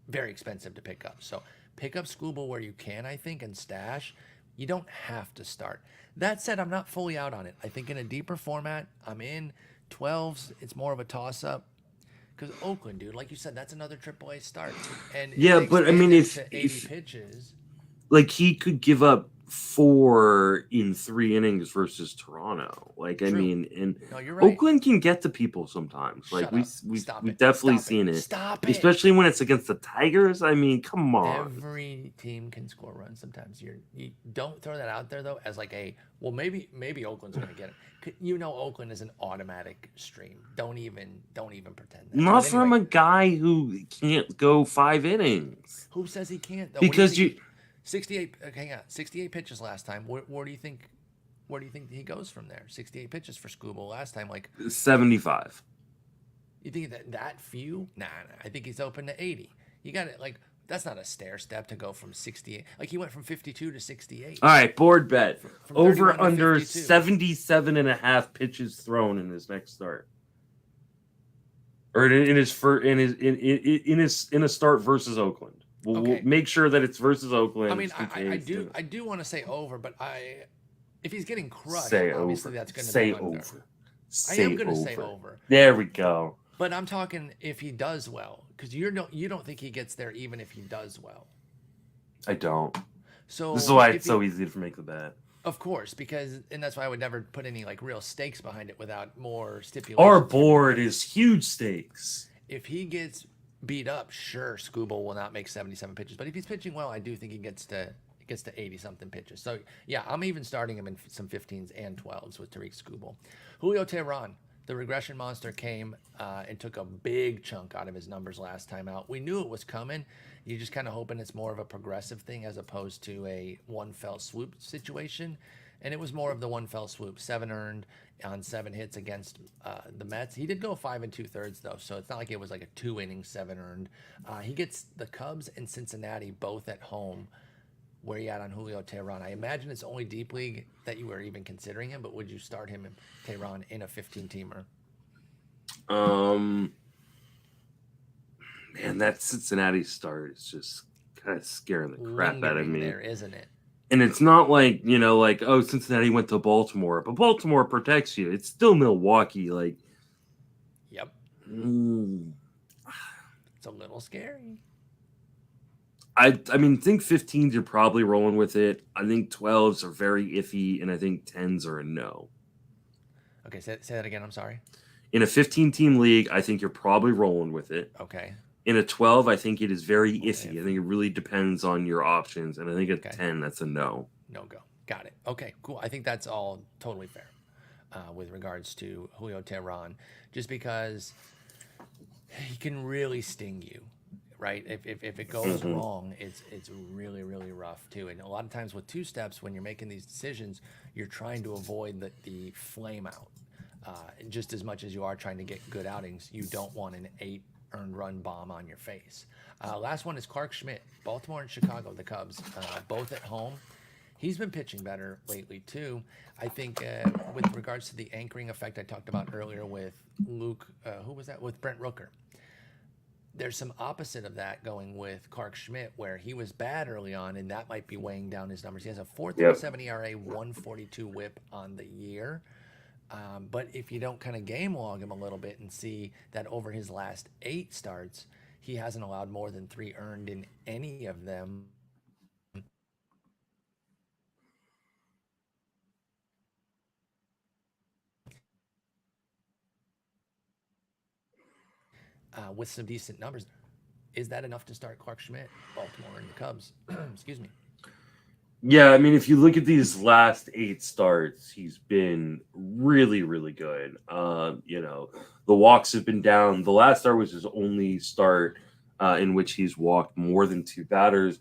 very expensive to pick up. So pick up Skubal where you can, I think, and stash. You don't have to start. That said, I'm not fully out on it. I think in a deeper format, I'm in 12s. It's more of a toss-up. Because Oakland, dude, like you said, that's another AAA start. And yeah, but I mean, if 80 pitches, like he could give up 4 in 3 innings versus Toronto. Like, I True. mean, and No, you're right. Oakland can get to people sometimes. Like, Shut up. we've definitely seen it. Stop it. Especially when it's against the Tigers. I mean, come on. Every team can score runs sometimes. You don't throw that out there though as like a well maybe Oakland's going to get it. You know Oakland is an automatic stream. Don't even pretend that. Not from a guy who can't go 5 innings. Who says he can't though? Because 68 hang on. 68 pitches last time. Where do you think he goes from there? 68 pitches for Skubal last time, like 75. You think that few? Nah. I think he's open to 80. You got it. Like that's not a stair step to go from 68. Like he went from 52 to 68. All right, board bet. From over under 77.5 pitches thrown in his next start, or in a start versus Oakland. We'll make sure that it's versus Oakland. I mean, I do want to say over, but if he's getting crushed, say obviously over. that's going to say be under. over. I am going to say over. There we go. But I'm talking if he does well, because you don't think he gets there even if he does well. I don't. So this is why it's so easy to make the bet. Of course, and that's why I would never put any like real stakes behind it without more stipulations. Our board is huge stakes. If he gets beat up, sure, Skubal will not make 77 pitches. But if he's pitching well, I do think he gets to 80 something pitches. So yeah, I'm even starting him in some 15s and 12s with Tarik Skubal. Julio Teheran, the regression monster, came and took a big chunk out of his numbers last time out. We knew it was coming. You're just kind of hoping it's more of a progressive thing as opposed to a one fell swoop situation. And it was more of the one fell swoop. 7 earned on 7 hits against the Mets. He did go 5 2/3 though, so it's not like it was like a 2 inning 7 earned. He gets the Cubs and Cincinnati both at home. Where you at on Julio Teheran? I imagine it's only deep league that you were even considering him, but would you start him in Teheran in a 15-teamer? Man, that Cincinnati start is just kind of scaring the crap out of me. There, isn't it? And it's not like, like, oh, Cincinnati went to Baltimore, but Baltimore protects you. It's still Milwaukee. Like, yep. It's a little scary. I think 15s you're probably rolling with it. I think 12s are very iffy, and I think 10s are a no. Okay, say that again. I'm sorry. In a 15-team league, I think you're probably rolling with it. Okay. In a 12, I think it is very iffy. I think it really depends on your options, and I think at 10, that's a no. No go. Got it. Okay, cool. I think that's all totally fair with regards to Julio Teheran, just because he can really sting you. Right, if it goes wrong, it's really, really rough too. And a lot of times with 2 steps, when you're making these decisions, you're trying to avoid the flame out just as much as you are trying to get good outings. You don't want an 8 earned run bomb on your face. Last one is Clark Schmidt, Baltimore and Chicago, the Cubs, both at home. He's been pitching better lately too. I think with regards to the anchoring effect I talked about earlier with Luke, who was that? With Brent Rooker. There's some opposite of that going with Clark Schmidt, where he was bad early on, and that might be weighing down his numbers. He has a 4.37 ERA, 142 WHIP on the year. But if you don't kind of game log him a little bit and see that over his last 8 starts, he hasn't allowed more than 3 earned in any of them. With some decent numbers. Is that enough to start Clark Schmidt, Baltimore, and the Cubs? Excuse me. Yeah, I mean, if you look at these last 8 starts, he's been really, really good. The walks have been down. The last start was his only start in which he's walked more than 2 batters.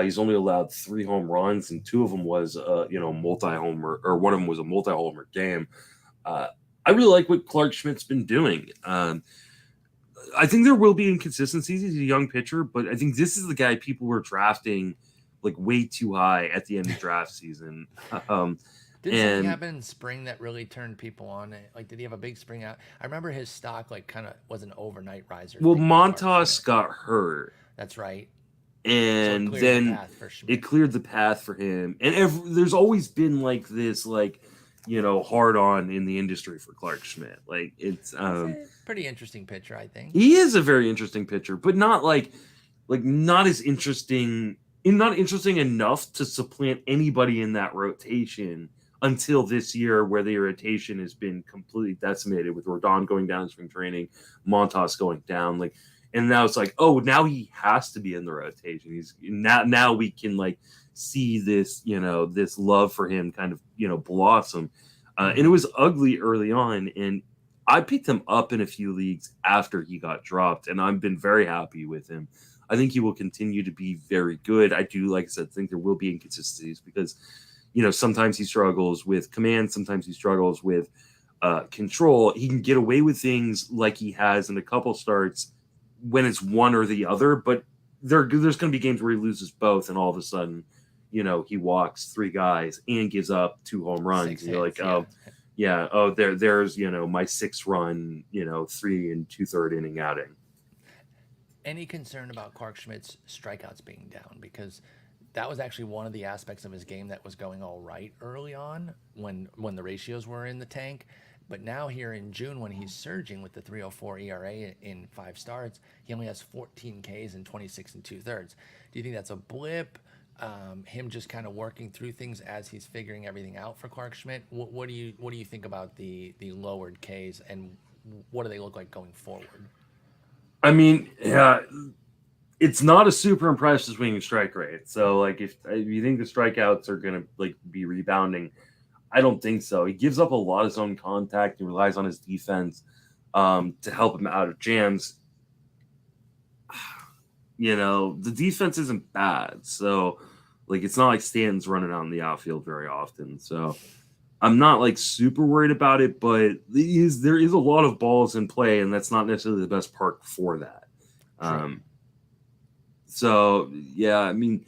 He's only allowed 3 home runs, and 2 of them was, multi-homer, or one of them was a multi-homer game. I really like what Clark Schmidt's been doing. I think there will be inconsistencies. He's a young pitcher, but I think this is the guy people were drafting like way too high at the end of draft season. Did something happen in spring that really turned people on? Like, did he have a big spring out? I remember his stock like kind of was an overnight riser. Well, Montas got hurt. That's right. And so then it cleared the path for him. And there's always been like this, hard on in the industry for Clark Schmidt. Like it's a pretty interesting pitcher, I think. He is a very interesting pitcher, but not not as interesting not interesting enough to supplant anybody in that rotation until this year, where the rotation has been completely decimated with Rodon going down in spring training, Montas going down, like, and now it's like, oh, now he has to be in the rotation. He's now we can like see this, this love for him kind of, blossom. And it was ugly early on, and I picked him up in a few leagues after he got dropped, and I've been very happy with him. I think he will continue to be very good. I do, like I said, think there will be inconsistencies because, sometimes he struggles with command, sometimes he struggles with control. He can get away with things like he has in a couple starts when it's one or the other, but there's going to be games where he loses both, and all of a sudden, he walks 3 guys and gives up 2 home runs. 6 and you're hits, like, oh, yeah, there's my 6 run, 3 2/3 inning outing. Any concern about Clark Schmidt's strikeouts being down? Because that was actually one of the aspects of his game that was going all right early on when the ratios were in the tank. But now here in June, when he's surging with the 3.04 ERA in 5 starts, he only has 14 Ks and 26 2/3. Do you think that's a blip? Him just kind of working through things as he's figuring everything out for Clark Schmidt? What do you think about the lowered Ks, and what do they look like going forward? I mean, yeah, it's not a super impressive swinging strike rate. So, like, if you think the strikeouts are gonna like be rebounding, I don't think so. He gives up a lot of zone contact. He relies on his defense to help him out of jams. The defense isn't bad, so like it's not like Stanton's running out in the outfield very often. So I'm not like super worried about it, but there is a lot of balls in play, and that's not necessarily the best park for that. So yeah, I mean,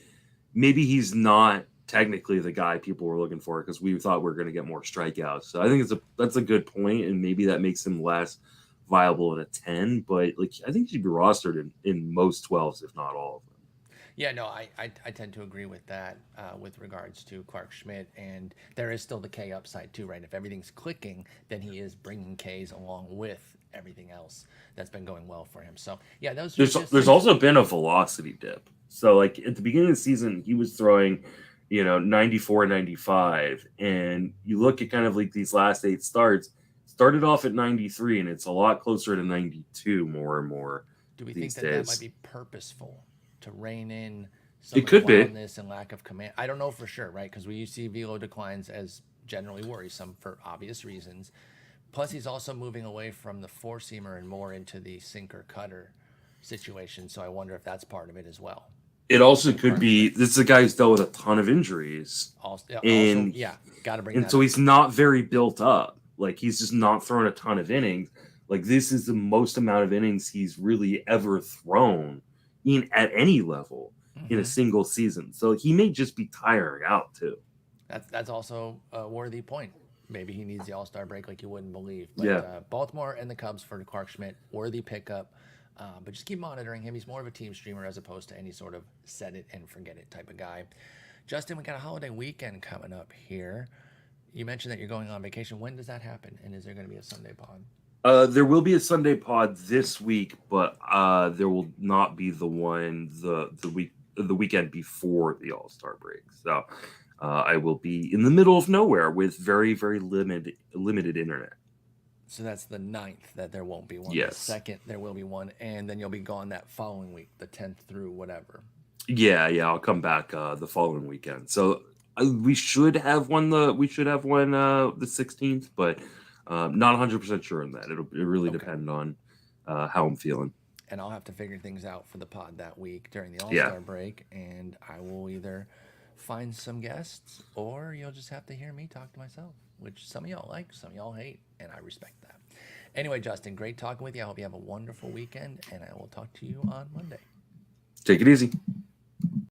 maybe he's not technically the guy people were looking for because we thought we were going to get more strikeouts. So I think that's a good point, and maybe that makes him less viable in a 10. But like I think he should be rostered in most 12s, if not all of them. Yeah, no, I tend to agree with that with regards to Clark Schmidt, and there is still the K upside too, right? If everything's clicking, then he is bringing Ks along with everything else that's been going well for him. So yeah, there's also been a velocity dip. So like at the beginning of the season, he was throwing, 94, 95, and you look at kind of like these last 8 starts, started off at 93, and it's a lot closer to 92 more and more. Do we think that might be purposeful to rein in some of the wildness and lack of command? I don't know for sure, right? Because we see velo declines as generally worrisome for obvious reasons. Plus, he's also moving away from the 4-seamer and more into the sinker cutter situation. So I wonder if that's part of it as well. It also could be this is a guy who's dealt with a ton of injuries. Got to bring. And so he's not very built up. Like he's just not throwing a ton of innings. Like this is the most amount of innings he's really ever thrown at any level in a single season. So he may just be tiring out too. That's also a worthy point. Maybe he needs the All-Star break like you wouldn't believe. But Baltimore and the Cubs for Clark Schmidt, worthy pickup. But just keep monitoring him. He's more of a team streamer as opposed to any sort of set it and forget it type of guy. Justin, we got a holiday weekend coming up here. You mentioned that you're going on vacation. When does that happen? And is there going to be a Sunday pod? There will be a Sunday pod this week, but there will not be the weekend before the All-Star break. So I will be in the middle of nowhere with very, very limited internet. So that's the 9th that there won't be one. Yes. The 2nd there will be one, and then you'll be gone that following week, the 10th through whatever. Yeah, I'll come back the following weekend. So we should have one the 16th, but not 100% sure on that. It really depend on how I'm feeling. And I'll have to figure things out for the pod that week during the All-Star break, and I will either find some guests or you'll just have to hear me talk to myself, which some of y'all like, some of y'all hate, and I respect that. Anyway, Justin, great talking with you. I hope you have a wonderful weekend, and I will talk to you on Monday. Take it easy.